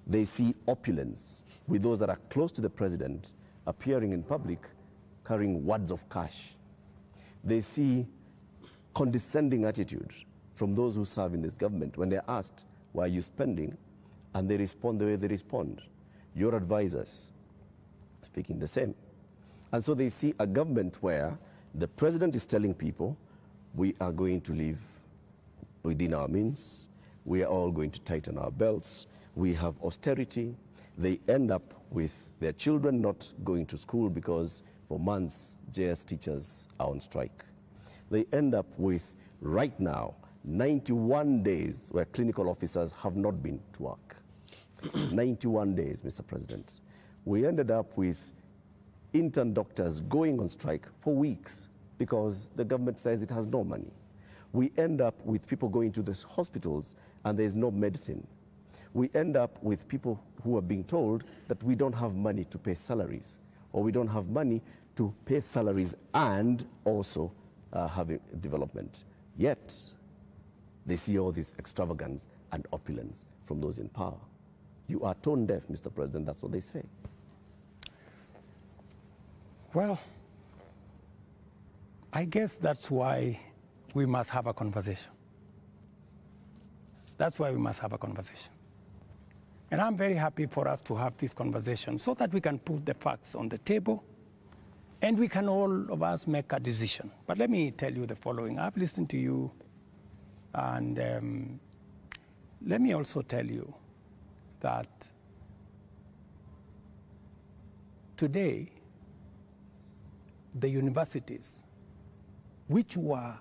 They see opulence with those that are close to the president appearing in public carrying wads of cash. They see condescending attitude from those who serve in this government when they're asked, why are you spending? And they respond the way they respond. Your advisors speaking the same. And so they see a government where the president is telling people, we are going to live within our means, we are all going to tighten our belts, we have austerity. They end up with their children not going to school because for months JS teachers are on strike. They end up with, right now, 91 days where clinical officers have not been to work. 91 days, Mr. President. We ended up with intern doctors going on strike for weeks because the government says it has no money. We end up with people going to the hospitals and there's no medicine. We end up with people who are being told that we don't have money to pay salaries, or we don't have money to pay salaries and also having development. Yet, they see all this extravagance and opulence from those in power. You are tone deaf, Mr. President, that's what they say. Well, I guess that's why we must have a conversation. That's why we must have a conversation. And I'm very happy for us to have this conversation so that we can put the facts on the table and we can all of us make a decision. But let me tell you the following. I've listened to you, and let me also tell you that today the universities which were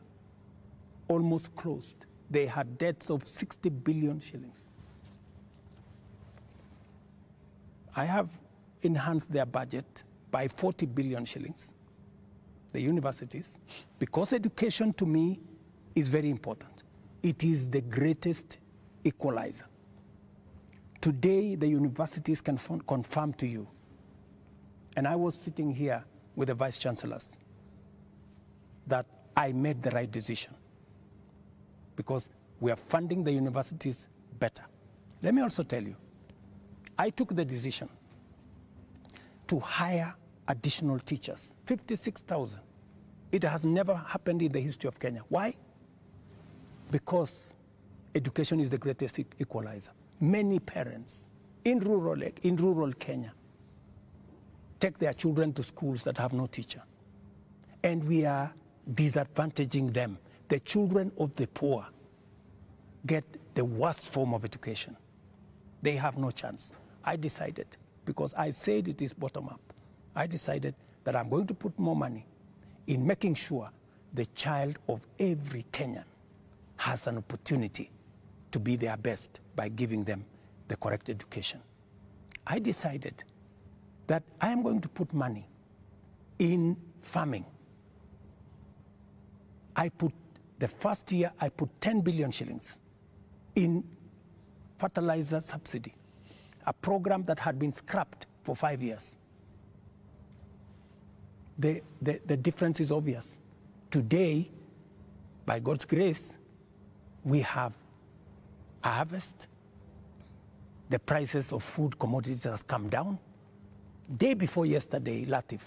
almost closed. They had debts of 60 billion shillings. I have enhanced their budget by 40 billion shillings, the universities, because education to me is very important. It is the greatest equalizer. Today, the universities can confirm to you, and I was sitting here with the vice chancellors, that I made the right decision because we are funding the universities better. Let me also tell you, I took the decision to hire additional teachers, 56,000. It has never happened in the history of Kenya. Why? Because education is the greatest equalizer. Many parents in rural Kenya take their children to schools that have no teacher. And we are disadvantaging them. The children of the poor get the worst form of education. They have no chance. I decided, because I said it is bottom up, I decided that I'm going to put more money in making sure the child of every Kenyan has an opportunity to be their best by giving them the correct education. I decided that I am going to put money in farming. The first year, I put 10 billion shillings in fertilizer subsidy, a program that had been scrapped for 5 years. The difference is obvious. Today, by God's grace, we have a harvest. The prices of food commodities has come down. Day before yesterday, Latif,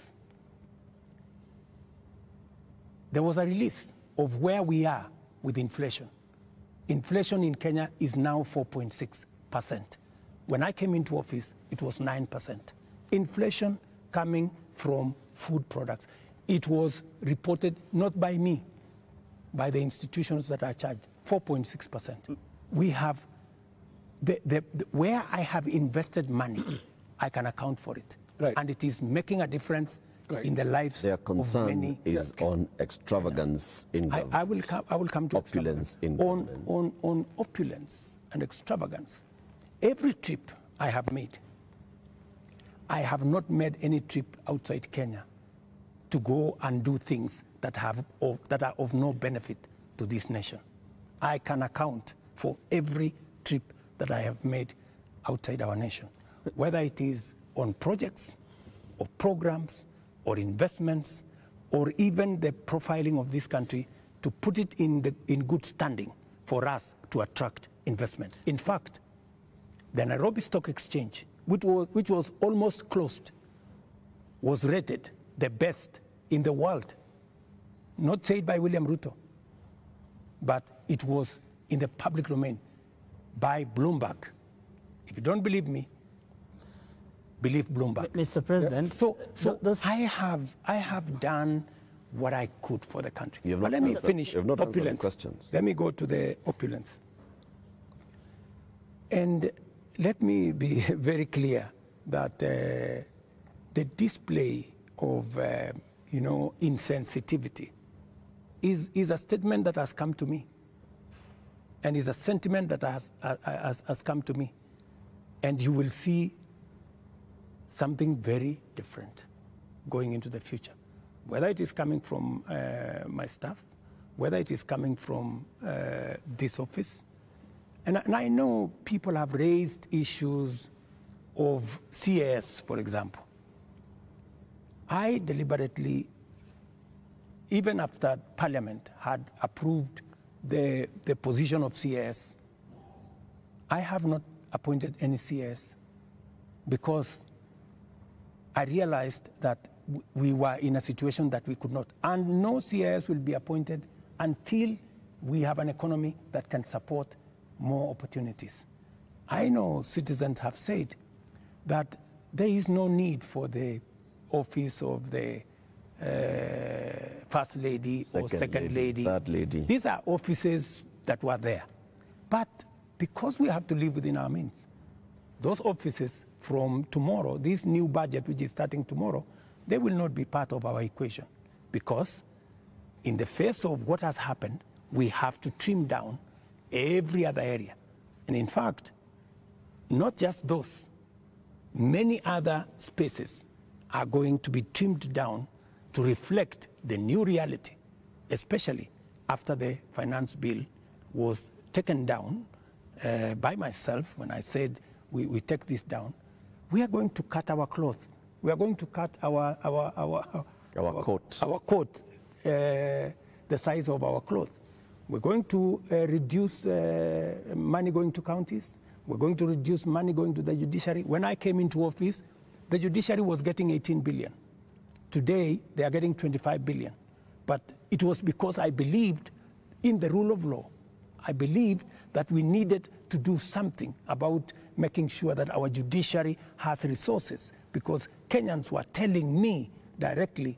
there was a release of where we are with inflation. Inflation in Kenya is now 4.6%. When I came into office, it was 9%. Inflation coming from food products. It was reported not by me, by the institutions that are charged, 4.6%. We have, where I have invested money, I can account for it. Right. And it is making a difference in the lives Their of concern many. is on extravagance in government. I will come to opulence in on opulence and extravagance. Every trip I have made, I have not made any trip outside Kenya to go and do things that are of no benefit to this nation. I can account for every trip that I have made outside our nation, whether it is on projects or programs or investments, or even the profiling of this country to put it in good standing for us to attract investment. In fact, the Nairobi Stock Exchange, which was almost closed, was rated the best in the world. Not said by William Ruto, but it was in the public domain by Bloomberg. If you don't believe me, believe Bloomberg. Mr. President, So I have done what I could for the country. But let me finish opulence. Questions. Let me go to the opulence. And let me be very clear that the display of insensitivity is a statement that has come to me, and is a sentiment that has come to me, and you will see something very different going into the future, whether it is coming from my staff, whether it is coming from this office. And I know people have raised issues of CAS, for example. I deliberately, even after Parliament had approved the position of CAS, I have not appointed any CAS because I realized that we were in a situation that we could not. And no CAS will be appointed until we have an economy that can support more opportunities. I know citizens have said that there is no need for the office of the First Lady or Second Lady. Third Lady. These are offices that were there. But because we have to live within our means, those offices from tomorrow, this new budget which is starting tomorrow, they will not be part of our equation because in the face of what has happened, we have to trim down every other area. And in fact, not just those, many other spaces are going to be trimmed down to reflect the new reality, especially after the finance bill was taken down by myself when I said we take this down. We are going to cut our cloth. We are going to cut our coat, the size of our cloth. We're going to reduce money going to counties. We're going to reduce money going to the judiciary. When I came into office, the judiciary was getting 18 billion. Today, they are getting 25 billion. But it was because I believed in the rule of law. I believed that we needed to do something about making sure that our judiciary has resources, because Kenyans were telling me directly,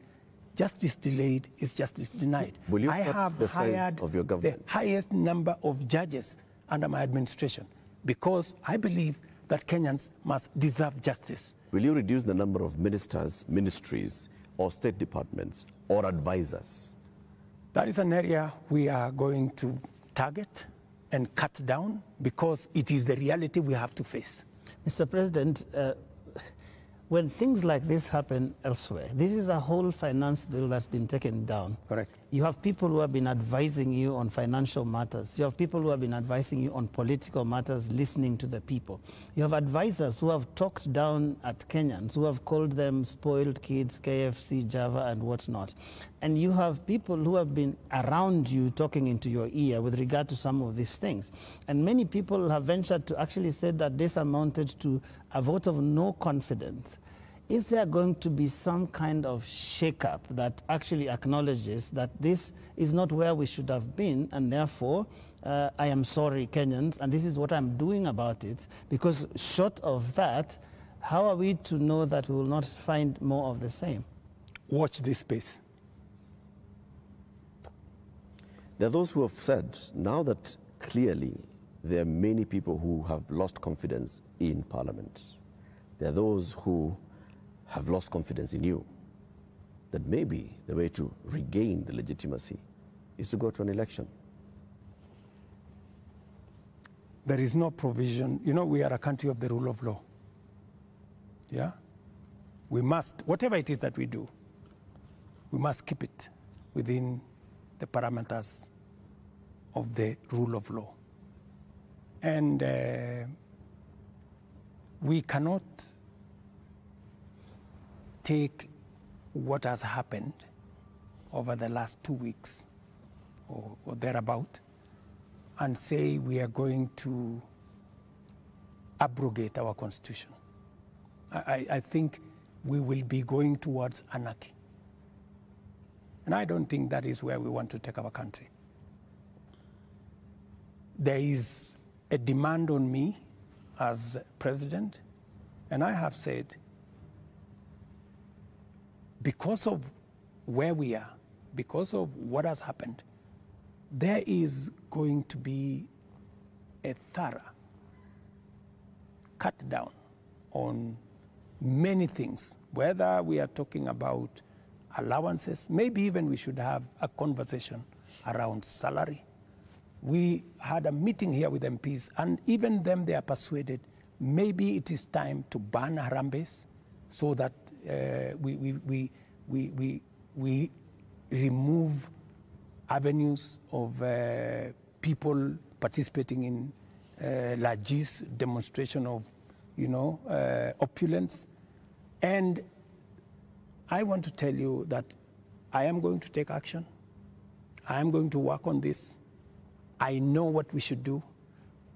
justice delayed is justice denied. Will you I cut have the size hired of your government? the highest number of judges under my administration, because I believe that Kenyans must deserve justice. Will you reduce the number of ministers, ministries, or state departments, or advisors? That is an area we are going to target and cut down, because it is the reality we have to face. Mr. President, when things like this happen elsewhere, this is a whole finance bill that's been taken down. Correct. You have people who have been advising you on financial matters. You have people who have been advising you on political matters, listening to the people. You have advisors who have talked down at Kenyans, who have called them spoiled kids, KFC, Java, and whatnot. And you have people who have been around you talking into your ear with regard to some of these things. And many people have ventured to actually say that this amounted to a vote of no confidence. Is there going to be some kind of shake-up that actually acknowledges that this is not where we should have been, and therefore, I am sorry, Kenyans, and this is what I'm doing about it? Because short of that, how are we to know that we will not find more of the same? Watch this space. There are those who have said, now that clearly there are many people who have lost confidence in Parliament, there are those who have lost confidence in you, that maybe the way to regain the legitimacy is to go to an election. There is no provision. You know, we are a country of the rule of law. Yeah? We must, whatever it is that we do, we must keep it within the parameters of the rule of law. And we cannot take what has happened over the last 2 weeks or thereabout and say we are going to abrogate our constitution. I think we will be going towards anarchy. And I don't think that is where we want to take our country. There is a demand on me as president, and I have said, because of where we are, because of what has happened, there is going to be a thorough cut down on many things, whether we are talking about allowances, maybe even we should have a conversation around salary. We had a meeting here with MPs, and even them, they are persuaded maybe it is time to ban Harambes so that we remove avenues of people participating in largesse, demonstration of, opulence. And I want to tell you that I am going to take action. I am going to work on this. I know what we should do,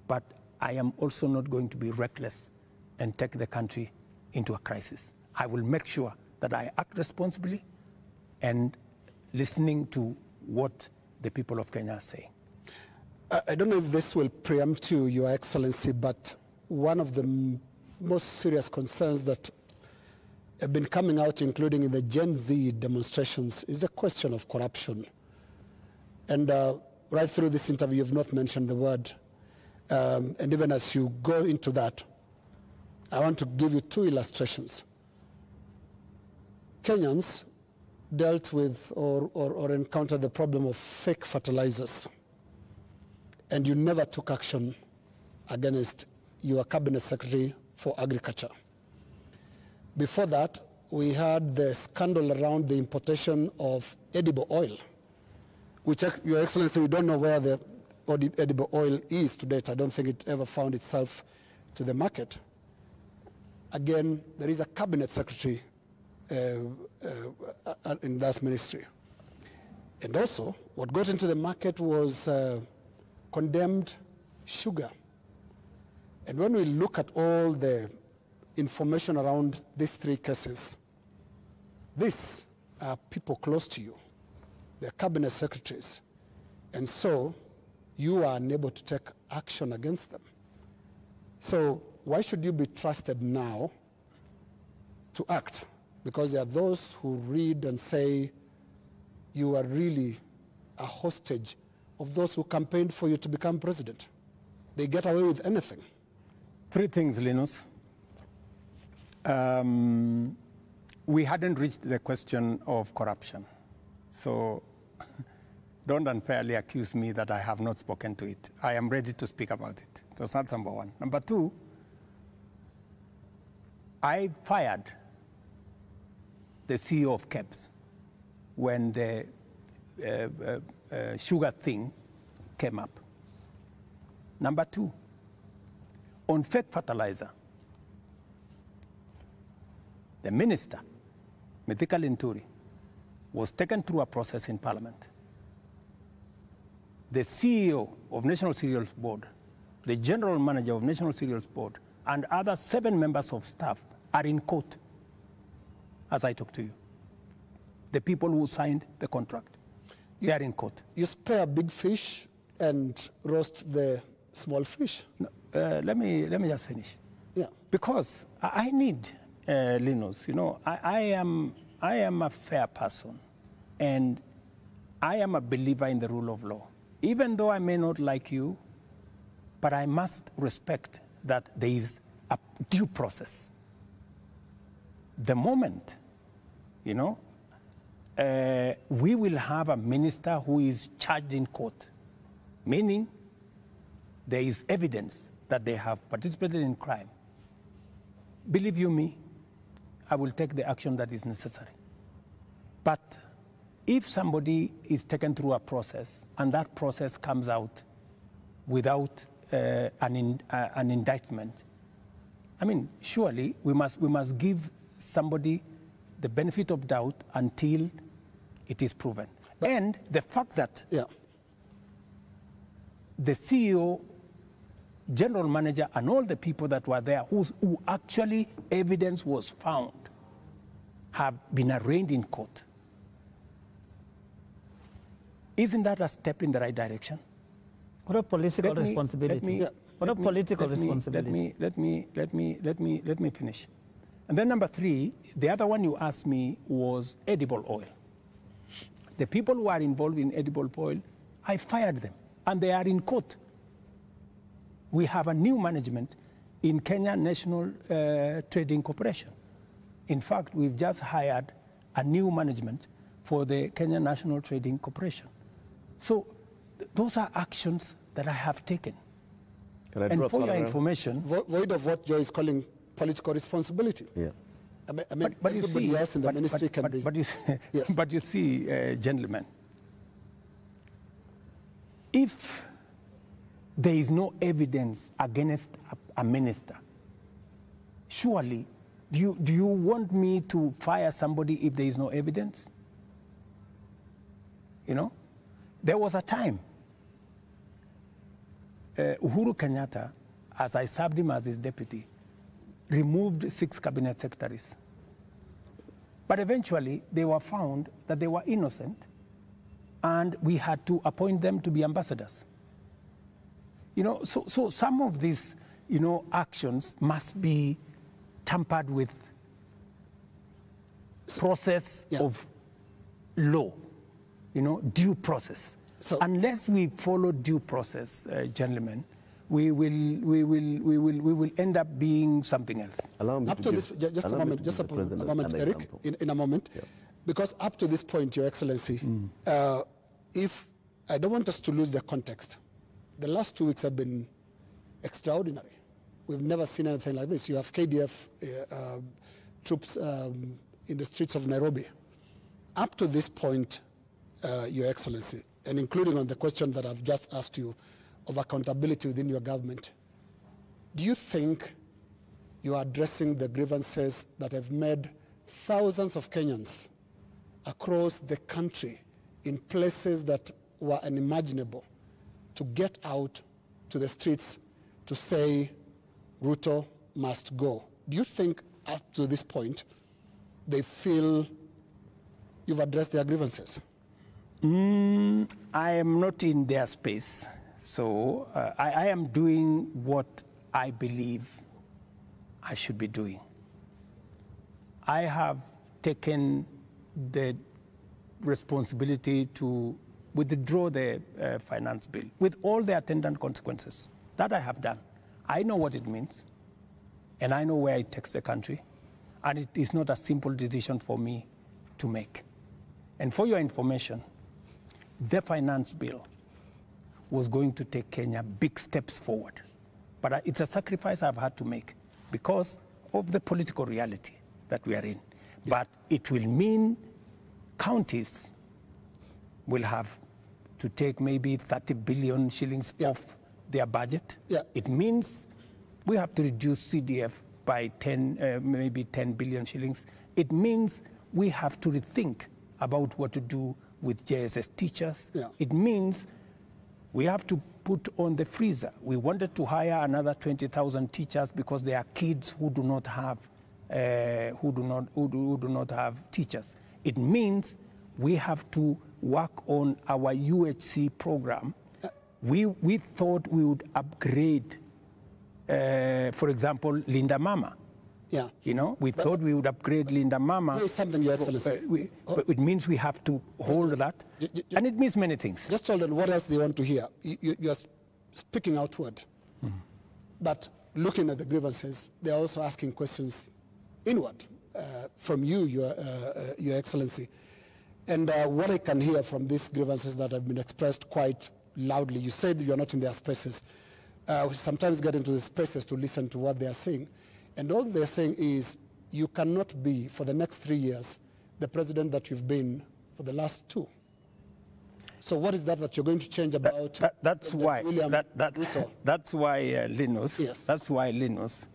but I am also not going to be reckless and take the country into a crisis. I will make sure that I act responsibly and listening to what the people of Kenya are saying. I don't know if this will preempt you, Your Excellency, but one of the most serious concerns that have been coming out, including in the Gen Z demonstrations, is the question of corruption. And right through this interview, you've not mentioned the word. And even as you go into that, I want to give you two illustrations. Kenyans dealt with or encountered the problem of fake fertilizers, and you never took action against your cabinet secretary for agriculture. Before that, we had the scandal around the importation of edible oil, which, Your Excellency, we don't know where the edible oil is to date. I don't think it ever found itself to the market. Again, there is a cabinet secretary in that ministry. And also, what got into the market was condemned sugar. And when we look at all the information around these three cases, these are people close to you. They're cabinet secretaries. And so you are unable to take action against them. So why should you be trusted now to act? Because there are those who read and say you are really a hostage of those who campaigned for you to become president. They get away with anything. Three things, Linus. We hadn't reached the question of corruption. So don't unfairly accuse me that I have not spoken to it. I am ready to speak about it. That's not number one. Number two, I fired the CEO of KEBS when the sugar thing came up. Number two, on fake fertilizer, the minister, Mithika Linturi, was taken through a process in Parliament. The CEO of National Cereals Board, the general manager of National Cereals Board, and other 7 members of staff are in court as I talk to you. The people who signed the contract, they are in court. You spare big fish and roast the small fish. No, let me just finish. Yeah. Because I need, Linus, you know, I am a fair person, and I am a believer in the rule of law. Even though I may not like you, but I must respect that there is a due process. The moment, you know, we will have a minister who is charged in court, meaning there is evidence that they have participated in crime. Believe you me, I will take the action that is necessary. But if somebody is taken through a process and that process comes out without an indictment, I mean, surely we must give somebody the benefit of doubt until it is proven. And the fact that the CEO, general manager, and all the people that were there who actually evidence was found have been arraigned in court. Isn't that a step in the right direction? What a political responsibility. What a political responsibility. Let me finish. And then number 3, the other one you asked me was edible oil. The people who are involved in edible oil, I fired them, and they are in court. We have a new management in Kenya National Trading Corporation. In fact, we've just hired a new management for the Kenya National Trading Corporation. So those are actions that I have taken. And for your information... Void of what Joe is calling political responsibility. Yeah. I mean, but you see, else in the ministry can be... But you see, yes. But you see, gentlemen, if there is no evidence against a minister, surely, do you want me to fire somebody if there is no evidence? You know, there was a time, Uhuru Kenyatta, as I served him as his deputy, removed 6 cabinet secretaries. But eventually, they were found that they were innocent, and we had to appoint them to be ambassadors. You know, so some of these, you know, actions must be tampered with process of law, you know, due process. So unless we follow due process, gentlemen, we will end up being something else. Up to this, just a moment, Eric, in a moment, yeah. Because up to this point, Your Excellency, if I don't want us to lose the context, the last 2 weeks have been extraordinary. We've never seen anything like this. You have KDF troops in the streets of Nairobi. Up to this point, Your Excellency, and including on the question that I've just asked you of accountability within your government, do you think you are addressing the grievances that have made thousands of Kenyans across the country in places that were unimaginable to get out to the streets to say Ruto must go? Do you think up to this point they feel you've addressed their grievances? I am not in their space, so I am doing what I believe I should be doing. I have taken the responsibility to withdraw the finance bill with all the attendant consequences. That I have done. I know what it means, and I know where it takes the country, and it is not a simple decision for me to make. And for your information, the finance bill was going to take Kenya big steps forward. But it's a sacrifice I've had to make because of the political reality that we are in. But it will mean counties will have to take maybe 30 billion shillings off their budget. It means we have to reduce CDF by maybe 10 billion shillings. It means we have to rethink about what to do with JSS teachers. It means we have to put on the freezer. We wanted to hire another 20,000 teachers because there are kids who do not have teachers. It means we have to work on our UHC program. We thought we would upgrade, for example, Linda Mama. You know, we thought we would upgrade Linda Mama. Here's something, Your Excellency. But it means we have to hold that, and it means many things. Just hold on, what else do you want to hear? You are speaking outward, but looking at the grievances, they're also asking questions inward from you, Your Excellency. And what I can hear from these grievances that have been expressed quite loudly, you said you're not in their spaces. We sometimes get into the spaces to listen to what they are saying. And all they're saying is, you cannot be, for the next 3 years, the president that you've been for the last 2. So what is that you're going to change about? That's why Linus. That's why Linus.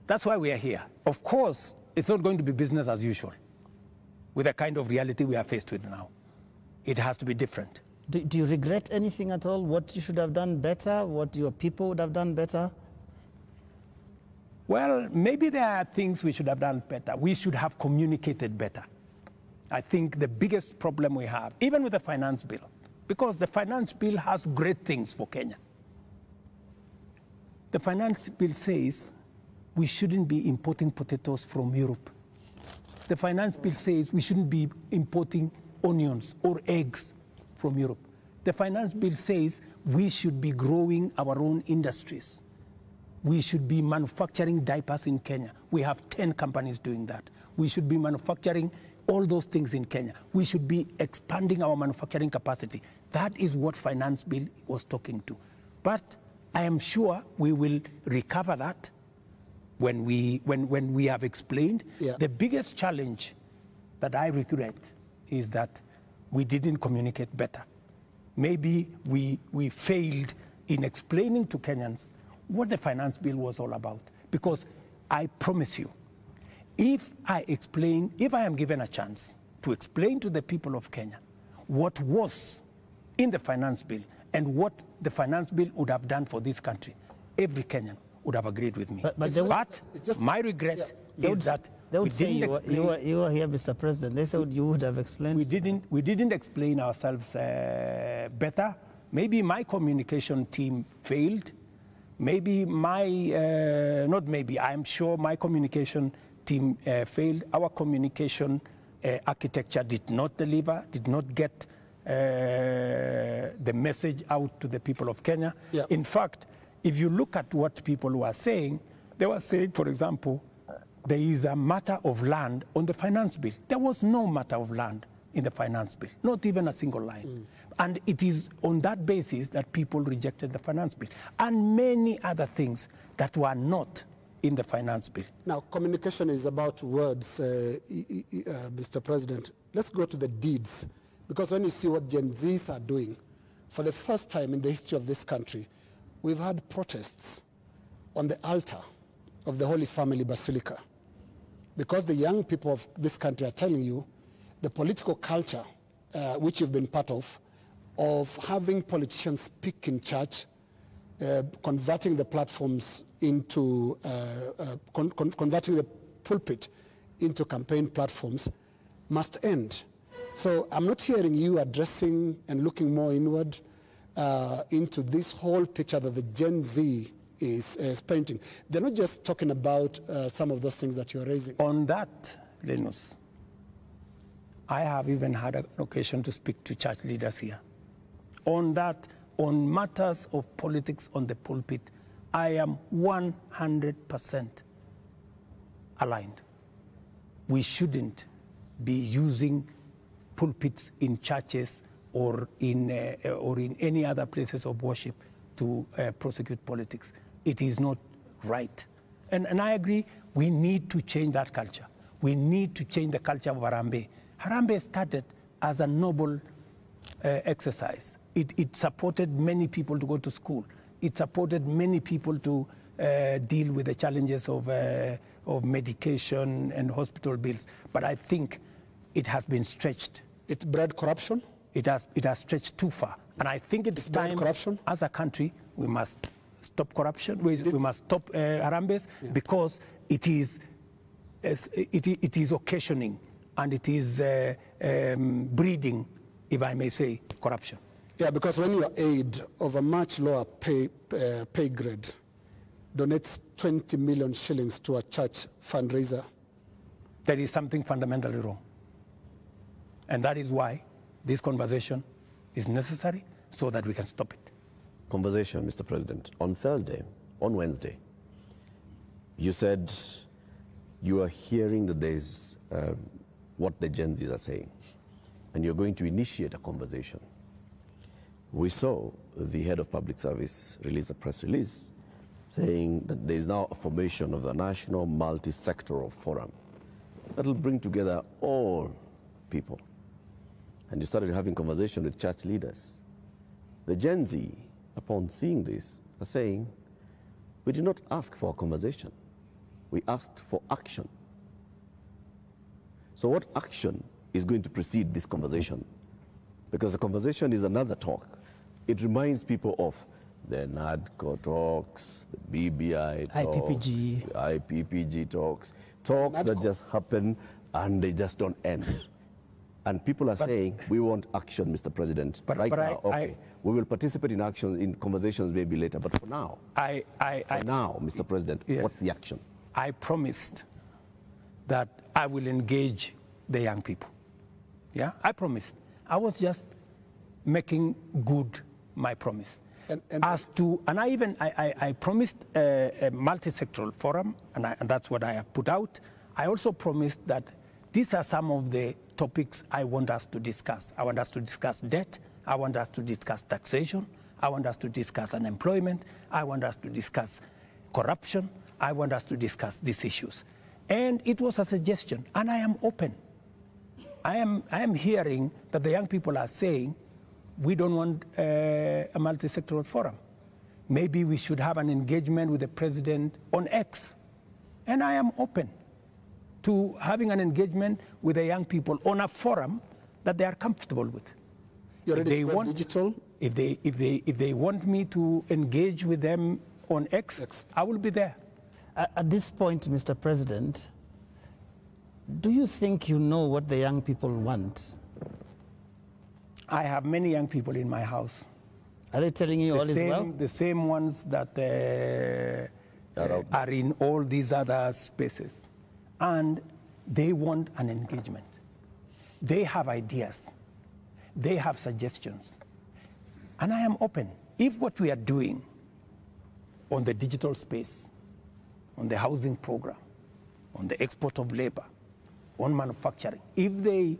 That's why we are here. Of course, it's not going to be business as usual with the kind of reality we are faced with now. It has to be different. Do you regret anything at all? What you should have done better? What your people would have done better? Well, maybe there are things we should have done better. We should have communicated better. I think the biggest problem we have, even with the finance bill, because the finance bill has great things for Kenya. The finance bill says we shouldn't be importing potatoes from Europe. The finance bill says we shouldn't be importing onions or eggs from Europe. The finance bill says we should be growing our own industries. We should be manufacturing diapers in Kenya. We have 10 companies doing that. We should be manufacturing all those things in Kenya. We should be expanding our manufacturing capacity. That is what finance bill was talking to. But I am sure we will recover that when we have explained. The biggest challenge that I regret is that we didn't communicate better. Maybe we failed in explaining to Kenyans what the finance bill was all about. Because I promise you, if I am given a chance to explain to the people of Kenya what was in the finance bill and what the finance bill would have done for this country, every Kenyan would have agreed with me. But my regret is that they would say you were here, Mr. President. They said you would have explained. We didn't explain ourselves better. Maybe my communication team failed. Maybe I'm sure my communication team failed. Our communication architecture did not deliver, did not get the message out to the people of Kenya. In fact, if you look at what people were saying, they were saying, for example, there is a matter of land on the finance bill. There was no matter of land in the finance bill, not even a single line. And it is on that basis that people rejected the finance bill, and many other things that were not in the finance bill. Now, communication is about words, Mr. President. Let's go to the deeds, because when you see what Gen Zs are doing, for the first time in the history of this country, we've had protests on the altar of the Holy Family Basilica, because the young people of this country are telling you the political culture, which you've been part of having politicians speak in church, converting the platforms into, converting the pulpit into campaign platforms, must end. So I'm not hearing you addressing and looking more inward into this whole picture that the Gen Z is painting. They're not just talking about some of those things that you're raising. On that, Linus, I have even had an occasion to speak to church leaders here. On that, on matters of politics on the pulpit, I am 100% aligned. We shouldn't be using pulpits in churches or in any other places of worship to prosecute politics. It is not right. And I agree, we need to change that culture. We need to change the culture of Harambee. Harambee started as a noble exercise. It supported many people to go to school. It supported many people to deal with the challenges of medication and hospital bills. But I think it has been stretched. It bred corruption? It has stretched too far. And I think it's time, corruption? As a country, we must stop corruption. We must stop Harambees, because it is occasioning and it is breeding, if I may say, corruption. Yeah, because when your aid of a much lower pay grade donates 20 million shillings to a church fundraiser, there is something fundamentally wrong. And that is why this conversation is necessary, so that we can stop it. Conversation, Mr. President. On Wednesday, you said you are hearing that there's what the Gen Zs are saying, and you're going to initiate a conversation. We saw the head of public service release a press release saying that there is now a formation of the National Multi-Sectoral Forum that will bring together all people. And you started having conversation with church leaders. The Gen Z, upon seeing this, are saying, we did not ask for a conversation. We asked for action. So what action is going to precede this conversation? Because the conversation is another talk. It reminds people of the NADCO talks, the BBI talks, IPPG. the IPPG talks that just happen and they just don't end. And people are saying, we want action, Mr. President. We will participate in action, in conversations maybe later, but for now, Mr. President, yes, what's the action? I promised that I will engage the young people. Yeah, I promised. I was just making good my promise. And I promised a multi-sectoral forum, and that's what I have put out. I also promised that these are some of the topics I want us to discuss. I want us to discuss debt. I want us to discuss taxation. I want us to discuss unemployment. I want us to discuss corruption. I want us to discuss these issues. And it was a suggestion, and I am open. I am hearing that the young people are saying, we don't want a multi-sectoral forum. Maybe we should have an engagement with the president on X. And I am open to having an engagement with the young people on a forum that they are comfortable with. You're ready for digital? If they want me to engage with them on X, I will be there. At this point, Mr. President, do you think you know what the young people want? I have many young people in my house. Are they telling you all is well? The same ones that are in all these other spaces. And they want an engagement. They have ideas. They have suggestions. And I am open. If what we are doing on the digital space, on the housing program, on the export of labor, on manufacturing. If they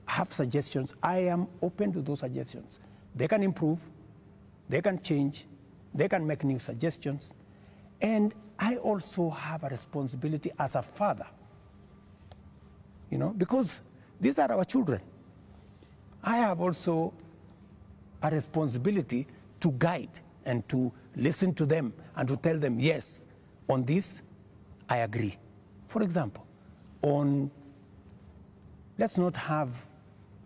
have suggestions, I am open to those suggestions. They can improve, they can change, they can make new suggestions. And I also have a responsibility as a father, you know, because these are our children. I have also a responsibility to guide and to listen to them and to tell them, yes, on this, I agree. For example, on let's not have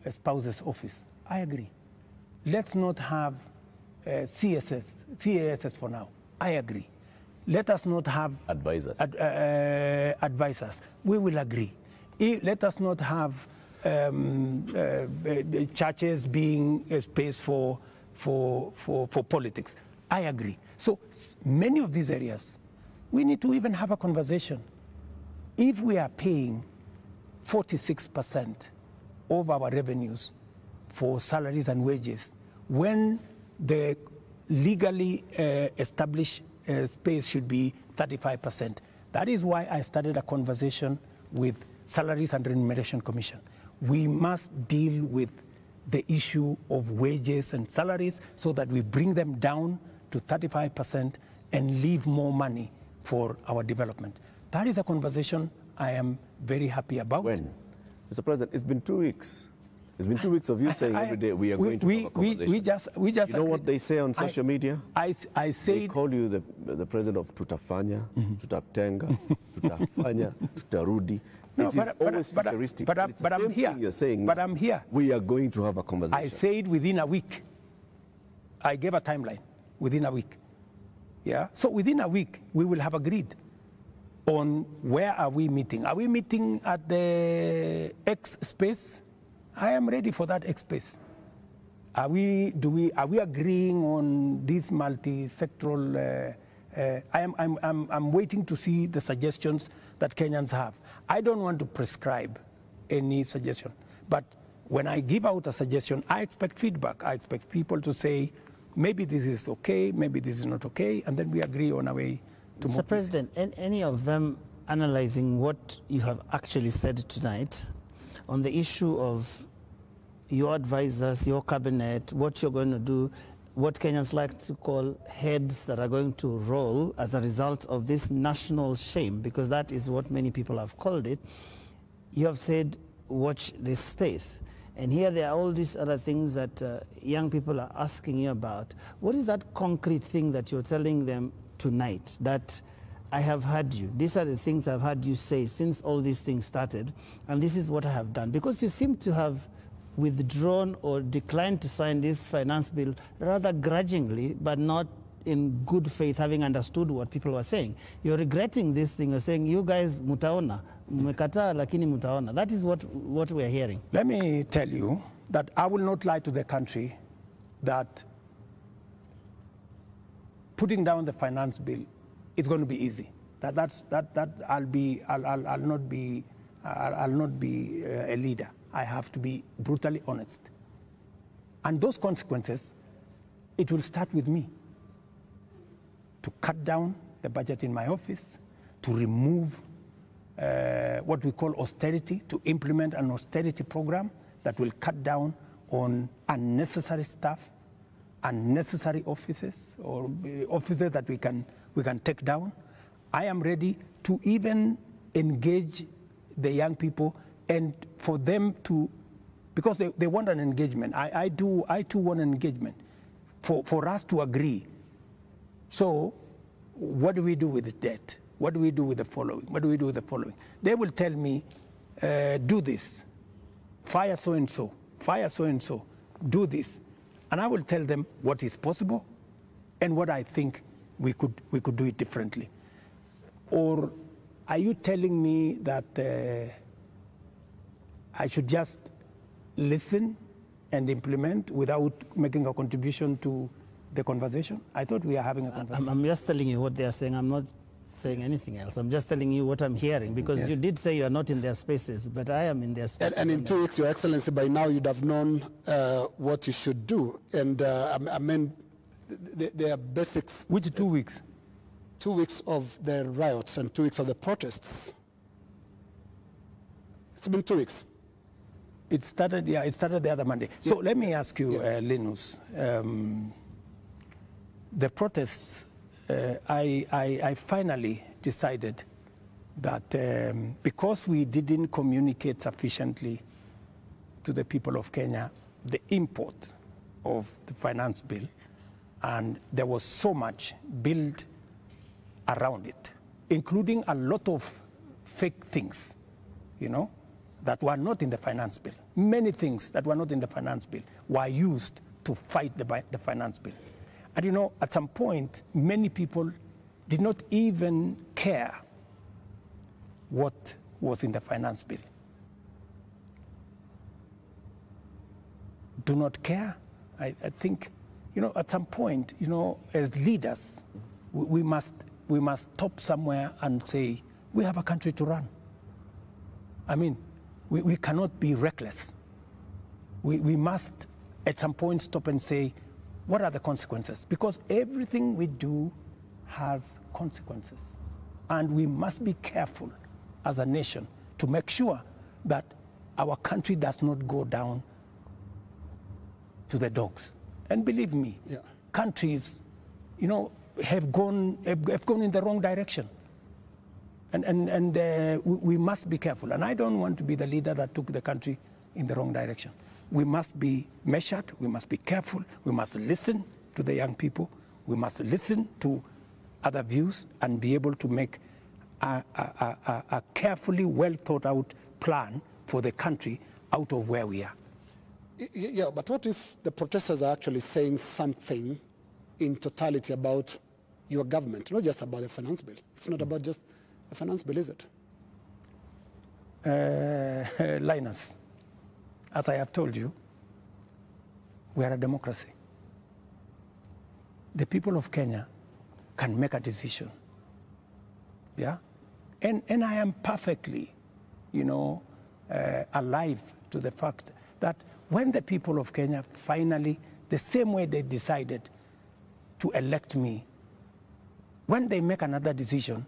a spouse's office. I agree. Let's not have CASS for now. I agree. Let us not have advisors. Advisors. We will agree. Let us not have churches being a space for politics. I agree. So many of these areas, we need to even have a conversation. If we are paying 46% of our revenues for salaries and wages, when the legally established space should be 35%. That is why I started a conversation with Salaries and Remuneration Commission. We must deal with the issue of wages and salaries so that we bring them down to 35% and leave more money for our development. That is a conversation I am very happy about. When? Mr. President, it's been 2 weeks. It's been 2 weeks of you saying every day we are going to have a conversation. We just you know what they say on social media? I said they call you the president of tutafanya, tutatenga, tutafanya, tutarudi. No, it is always futuristic. But I'm here. You're saying, but I'm here. We are going to have a conversation. I said within a week. I gave a timeline. Within a week. Yeah. So within a week we will have agreed on where are we meeting. Are we meeting at the X space? I am ready for that X space. Are we agreeing on this multi-sectoral? I'm waiting to see the suggestions that Kenyans have. I don't want to prescribe any suggestion, but when I give out a suggestion, I expect feedback. I expect people to say, maybe this is okay, maybe this is not okay, and then we agree on a way to move. Mr. President, any of them analyzing what you have actually said tonight on the issue of your advisors, your cabinet, what you're going to do, what Kenyans like to call heads that are going to roll as a result of this national shame, because that is what many people have called it. You have said, watch this space. And here there are all these other things that young people are asking you about. What is that concrete thing that you're telling them tonight that I have heard you? These are the things I've heard you say since all these things started, and this is what I have done. Because you seem to have withdrawn or declined to sign this finance bill rather grudgingly, but not in good faith, having understood what people were saying. You're regretting this thing. You're saying, you guys mutaona, mmekataa lakini mutaona. That is what we're hearing. Let me tell you that I will not lie to the country that putting down the finance bill is going to be easy. I'll not be a leader. I have to be brutally honest. And those consequences, it will start with me. To cut down the budget in my office, to remove what we call austerity, to implement an austerity program that will cut down on unnecessary stuff, unnecessary offices, or offices that we can take down. I am ready to even engage the young people and for them to, because they want an engagement. I too want an engagement for us to agree. So what do we do with the debt? What do we do with the following? What do we do with the following? They will tell me, do this, fire so-and-so, fire so-and-so, do this. And I will tell them what is possible and what I think we could do it differently. Or are you telling me that I should just listen and implement without making a contribution to the conversation? I thought we are having a conversation. I'm just telling you what they are saying. I'm not saying anything else. I'm just telling you what I'm hearing, because you did say you are not in their spaces, but I am in their spaces. And in 2 weeks, Your Excellency, by now you'd have known what you should do. And I mean, there are basics. Which 2 weeks? 2 weeks of the riots and 2 weeks of the protests. It's been 2 weeks. It started the other Monday. So let me ask you, Linus, the protests, I finally decided that because we didn't communicate sufficiently to the people of Kenya the import of the finance bill, and there was so much built around it, including a lot of fake things, you know, that were not in the finance bill. Many things that were not in the finance bill were used to fight the finance bill. And you know, at some point, many people did not even care what was in the finance bill. Do not care? I think, you know, at some point, you know, as leaders, we must stop somewhere and say, we have a country to run. I mean, we cannot be reckless. We must, at some point, stop and say, what are the consequences? Because everything we do has consequences. And we must be careful as a nation to make sure that our country does not go down to the dogs. And believe me, countries, you know, have gone in the wrong direction. And we must be careful. And I don't want to be the leader that took the country in the wrong direction. We must be measured, we must be careful, we must listen to the young people, we must listen to other views and be able to make a carefully well thought out plan for the country out of where we are. Yeah, but what if the protesters are actually saying something in totality about your government, not just about the finance bill? It's not about just the finance bill, is it? Linus, as I have told you, we are a democracy. The people of Kenya can make a decision, yeah? And I am perfectly, you know, alive to the fact that when the people of Kenya finally, the same way they decided to elect me, when they make another decision,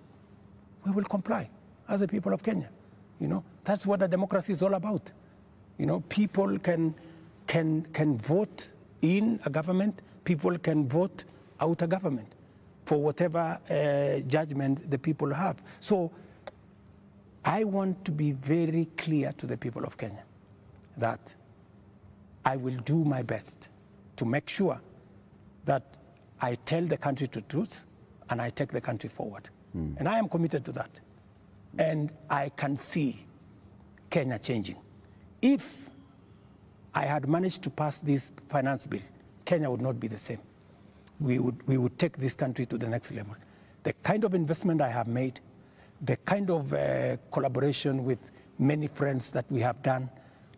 we will comply as the people of Kenya. You know, that's what a democracy is all about. You know, people can vote in a government, people can vote out a government for whatever judgment the people have. So I want to be very clear to the people of Kenya that I will do my best to make sure that I tell the country the truth and I take the country forward. And I am committed to that. And I can see Kenya changing. If I had managed to pass this finance bill, Kenya would not be the same. We would take this country to the next level. The kind of investment I have made, the kind of collaboration with many friends that we have done,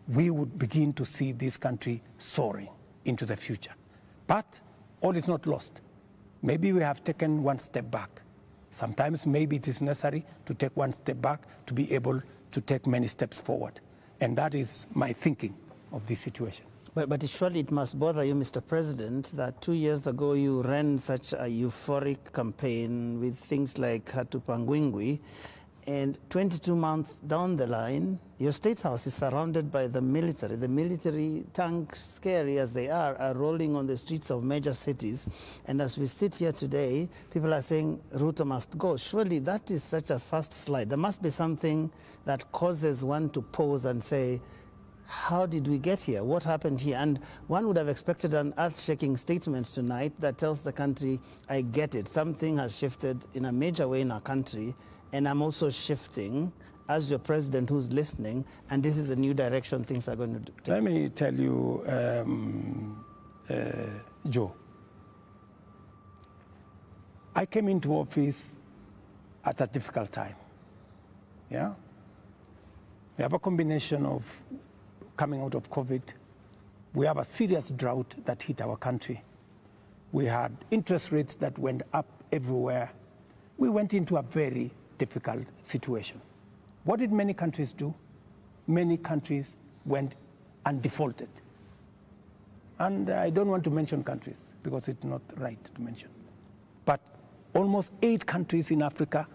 we would begin to see this country soaring into the future. But all is not lost. Maybe we have taken one step back. Sometimes maybe it is necessary to take one step back to be able to take many steps forward. And that is my thinking of this situation. But surely it must bother you, Mr. President, that 2 years ago you ran such a euphoric campaign with things like Hatupangwingwi, and 22 months down the line, your State House is surrounded by the military. The military tanks, scary as they are rolling on the streets of major cities. And as we sit here today, people are saying Ruto must go. Surely that is such a fast slide. There must be something that causes one to pause and say, how did we get here? What happened here? And one would have expected an earth-shaking statement tonight that tells the country, I get it. Something has shifted in a major way in our country, and I'm also shifting as your president who's listening, and this is the new direction things are going to take. Let me tell you, Joe, I came into office at a difficult time, yeah? We have a combination of coming out of COVID. We have a serious drought that hit our country. We had interest rates that went up everywhere. We went into a very difficult situation. What did many countries do? Many countries went and defaulted. And I don't want to mention countries because it's not right to mention. But Almost 8 countries in Africa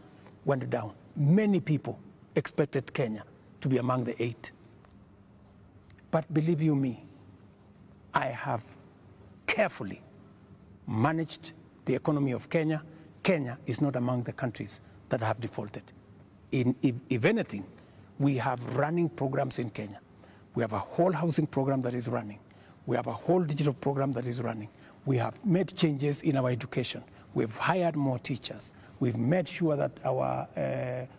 went down. Many people expected Kenya to be among the 8. But believe you me, I have carefully managed the economy of Kenya. Kenya is not among the countries that have defaulted. If anything, we have running programs in Kenya. We have a whole housing program that is running. We have a whole digital program that is running. We have made changes in our education. We've hired more teachers. We've made sure that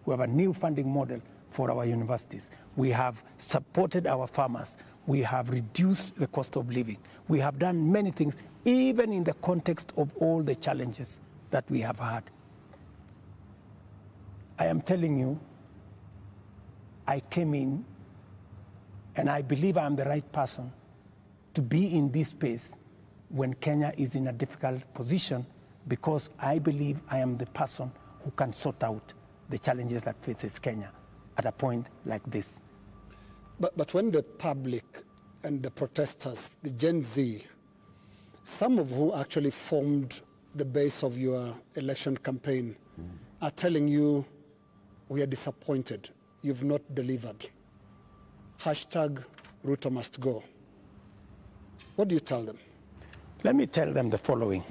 we have a new funding model for our universities. We have supported our farmers. We have reduced the cost of living. We have done many things, even in the context of all the challenges that we have had. I am telling you, I came in, and I believe I am the right person to be in this space when Kenya is in a difficult position, because I believe I am the person who can sort out the challenges that faces Kenya at a point like this. But when the public and the protesters, the Gen Z, some of who actually formed the base of your election campaign, are telling you, we are disappointed, you've not delivered. Hashtag Ruto must go. What do you tell them? Let me tell them the following.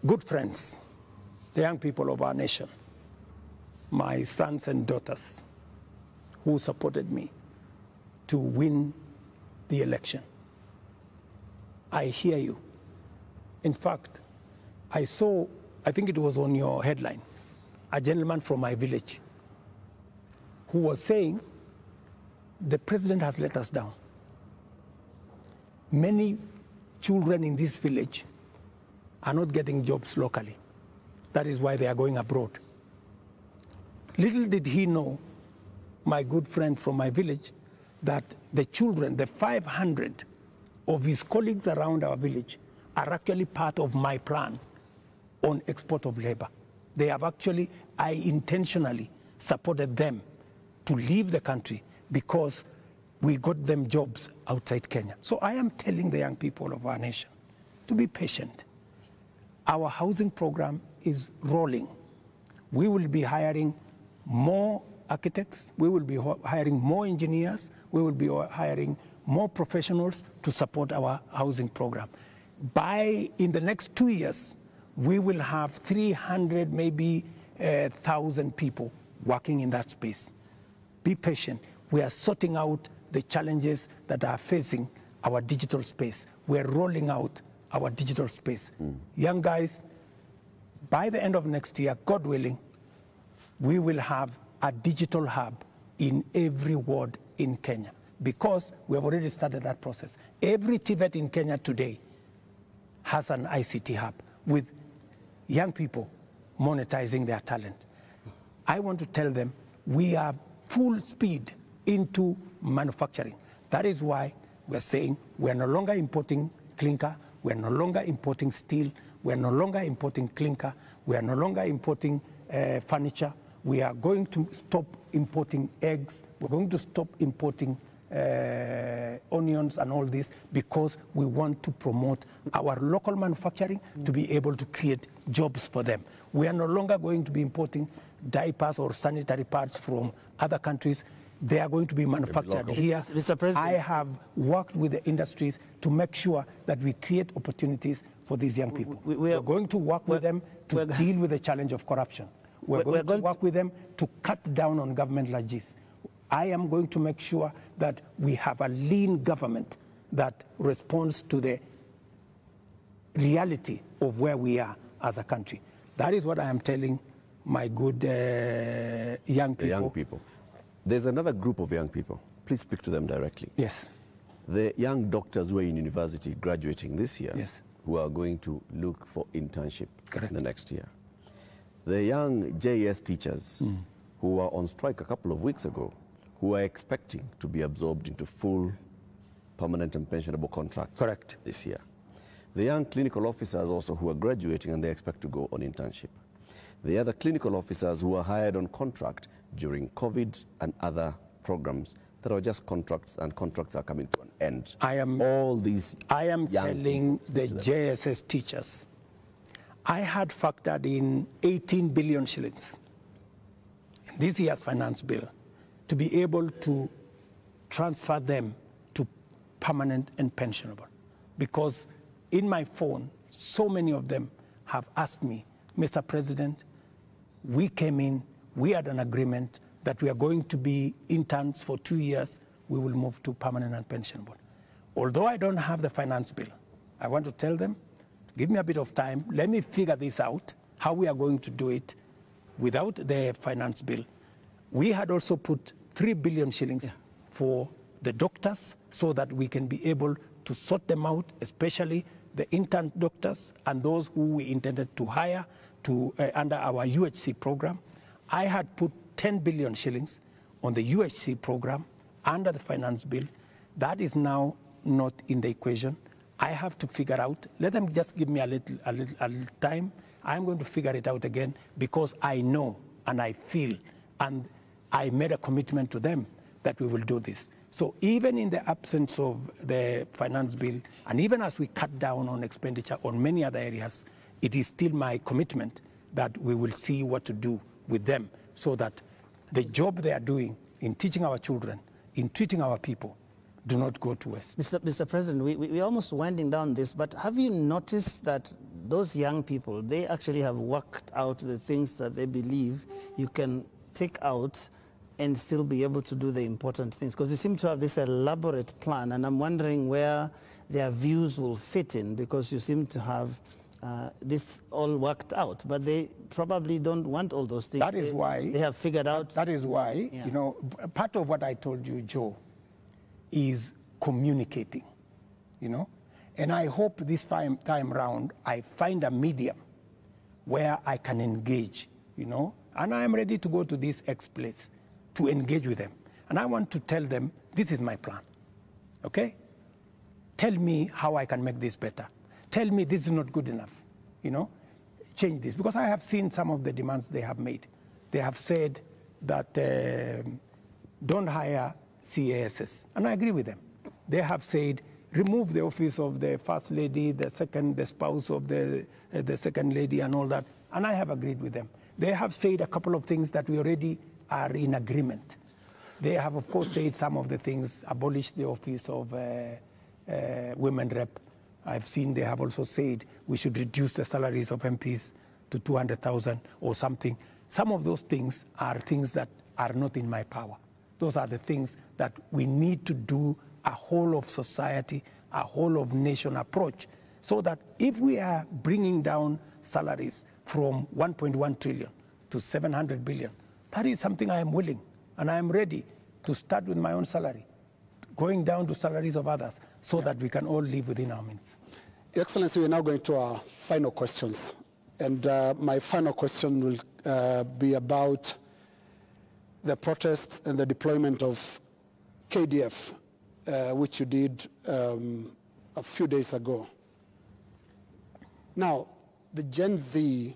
Good friends, the young people of our nation, my sons and daughters who supported me to win the election. I hear you. In fact, I saw, I think it was on your headline, a gentleman from my village who was saying, the president has let us down. Many children in this village are not getting jobs locally. That is why they are going abroad. Little did he know, my good friend from my village, that the children, the 500 of his colleagues around our village, are actually part of my plan on export of labor. They have actually, I intentionally supported them to leave the country because we got them jobs outside Kenya. So I am telling the young people of our nation to be patient. Our housing program is rolling. We will be hiring more architects, we will be hiring more engineers, we will be hiring more professionals to support our housing program. In the next 2 years, we will have 300, maybe 1,000 people working in that space. Be patient. We are sorting out the challenges that are facing our digital space. We are rolling out our digital space. Young guys, by the end of next year, God willing, we will have a digital hub in every ward in Kenya, because we have already started that process. Every TVET in Kenya today has an ICT hub with young people monetizing their talent. I want to tell them we are full speed into manufacturing. That is why we're saying we're no longer importing clinker, we're no longer importing steel, we're no longer importing clinker, we are no longer importing furniture. We are going to stop importing eggs, we're going to stop importing onions and all this, because we want to promote our local manufacturing to be able to create jobs for them. We are no longer going to be importing diapers or sanitary pads from other countries. They are going to be manufactured here. Mr. President, I have worked with the industries to make sure that we create opportunities for these young people. We're going to work with them to deal with the challenge of corruption. We're going to work with them to cut down on government like this. I am going to make sure that we have a lean government that responds to the reality of where we are as a country. That is what I am telling my good young people. The young people. There's another group of young people. Please speak to them directly. Yes. The young doctors who are in university graduating this year, yes, who are going to look for internship correct, the next year. The young JS teachers who were on strike a couple of weeks ago, who are expecting to be absorbed into full permanent and pensionable contracts correct, this year. The young clinical officers also who are graduating and they expect to go on internship. The other clinical officers who are hired on contract during COVID and other programs that are just contracts, and contracts are coming to an end. I am telling the JSS teachers, I had factored in 18 billion shillings in this year's finance bill to be able to transfer them to permanent and pensionable. Because in my phone, so many of them have asked me, Mr. President, we came in, we had an agreement that we are going to be interns for 2 years, we will move to permanent and pensionable. Although I don't have the finance bill, I want to tell them, give me a bit of time, let me figure this out, how we are going to do it without the finance bill. We had also put 3 billion shillings for the doctors so that we can be able to sort them out, especially the intern doctors and those who we intended to hire to, under our UHC program. I had put 10 billion shillings on the UHC program under the finance bill. That is now not in the equation. I have to figure out, let them just give me a little time. I'm going to figure it out again because I know and I feel and I made a commitment to them that we will do this. So even in the absence of the finance bill, and even as we cut down on expenditure on many other areas, it is still my commitment that we will see what to do with them so that the job they are doing in teaching our children, in treating our people, do not go to waste. Mr. President, we're almost winding down this, but have you noticed that those young people, they actually have worked out the things that they believe you can take out and still be able to do the important things? Because you seem to have this elaborate plan, and I'm wondering where their views will fit in, because you seem to have this all worked out, but they probably don't want all those things. That is why they have figured out. That is why, you know, part of what I told you, Joe, is communicating, you know, and I hope this time round I find a medium where I can engage, you know, and I am ready to go to this X place to engage with them, and I want to tell them this is my plan. Okay, tell me how I can make this better. Tell me this is not good enough, you know, change this. Because I have seen some of the demands they have made. They have said that don't hire CASs, and I agree with them. They have said remove the office of the first lady, the spouse of the second lady and all that, and I have agreed with them. They have said a couple of things that we already are in agreement. They have, of course, said some of the things, abolish the office of women rep. I've seen they have also said we should reduce the salaries of MPs to 200,000 or something. Some of those things are things that are not in my power. Those are the things that we need to do a whole of society, a whole of nation approach, so that if we are bringing down salaries from 1.1 trillion to 700 billion, that is something I am willing and I am ready to start with my own salary, going down to salaries of others, so that we can all live within our means. Your Excellency, we're now going to our final questions. And my final question will be about the protests and the deployment of KDF, which you did a few days ago. Now, the Gen Z,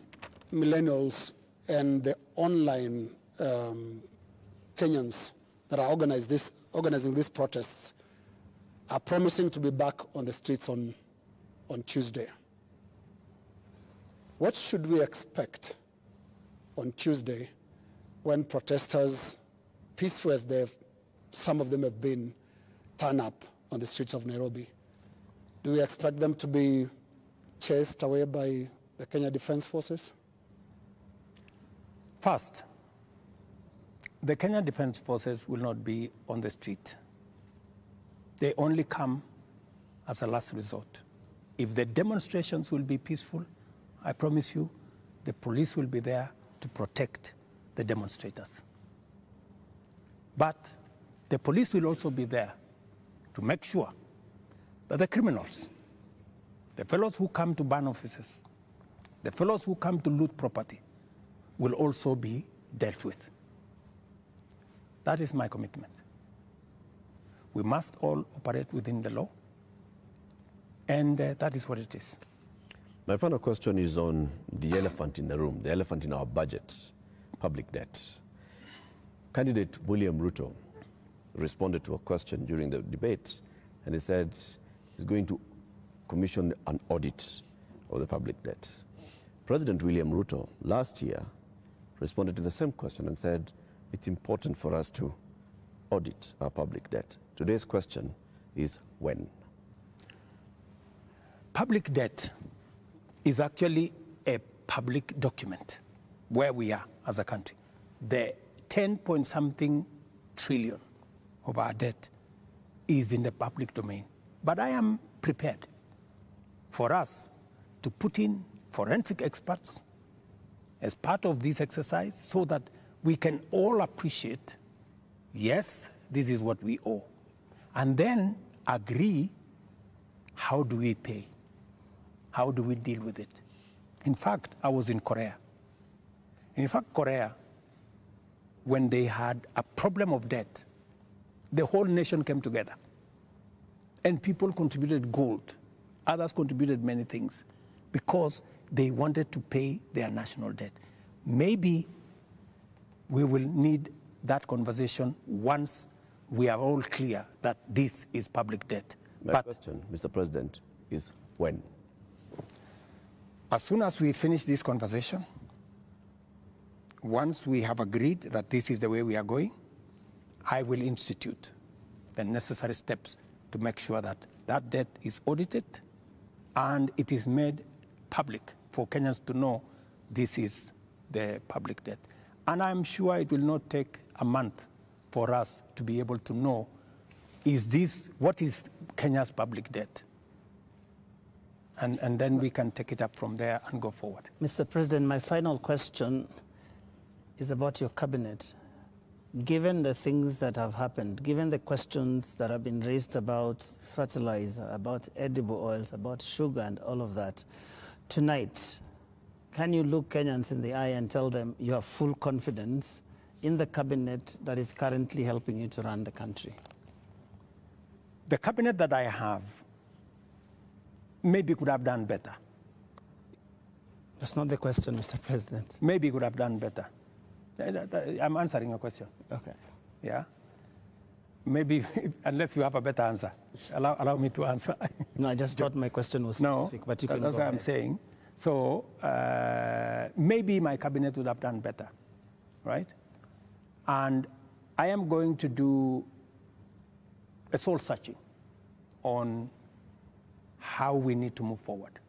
millennials, and the online Kenyans that are organizing these protests are promising to be back on the streets on Tuesday. What should we expect on Tuesday when protesters, peaceful as some of them have been, turn up on the streets of Nairobi? Do we expect them to be chased away by the Kenya Defense Forces? First, the Kenya Defense Forces will not be on the street. They only come as a last resort. If the demonstrations will be peaceful, I promise you, the police will be there to protect the demonstrators. But the police will also be there to make sure that the criminals, the fellows who come to burn offices, the fellows who come to loot property, will also be dealt with. That is my commitment. We must all operate within the law, and that is what it is. My final question is on the elephant in the room, the elephant in our budget, public debt. Candidate William Ruto responded to a question during the debate, and he said he's going to commission an audit of the public debt. President William Ruto last year responded to the same question and said it's important for us to audit our public debt. Today's question is when? Public debt is actually a public document where we are as a country. The 10-point-something trillion of our debt is in the public domain. But I am prepared for us to put in forensic experts as part of this exercise so that we can all appreciate, yes, this is what we owe, and then agree, how do we pay? How do we deal with it? In fact, I was in Korea. In fact, Korea, when they had a problem of debt, the whole nation came together. And people contributed gold. Others contributed many things because they wanted to pay their national debt. Maybe we will need that conversation once we are all clear that this is public debt. My question, Mr. President, is when? As soon as we finish this conversation, once we have agreed that this is the way we are going, I will institute the necessary steps to make sure that that debt is audited and it is made public for Kenyans to know this is the public debt. And I'm sure it will not take a month for us to be able to know, what is Kenya's public debt? And then we can take it up from there and go forward. Mr. President, my final question is about your cabinet. Given the things that have happened, given the questions that have been raised about fertilizer, about edible oils, about sugar and all of that, tonight, can you look Kenyans in the eye and tell them you have full confidence in the cabinet that is currently helping you to run the country? The cabinet that I have maybe could have done better. That's not the question, Mr. President. Maybe could have done better. I'm answering your question. Okay. Yeah? Maybe, unless you have a better answer. Allow me to answer. No, I just thought my question was specific, no, but you can that's go what ahead. I'm saying. So maybe my cabinet would have done better, right? And I am going to do a soul searching on how we need to move forward.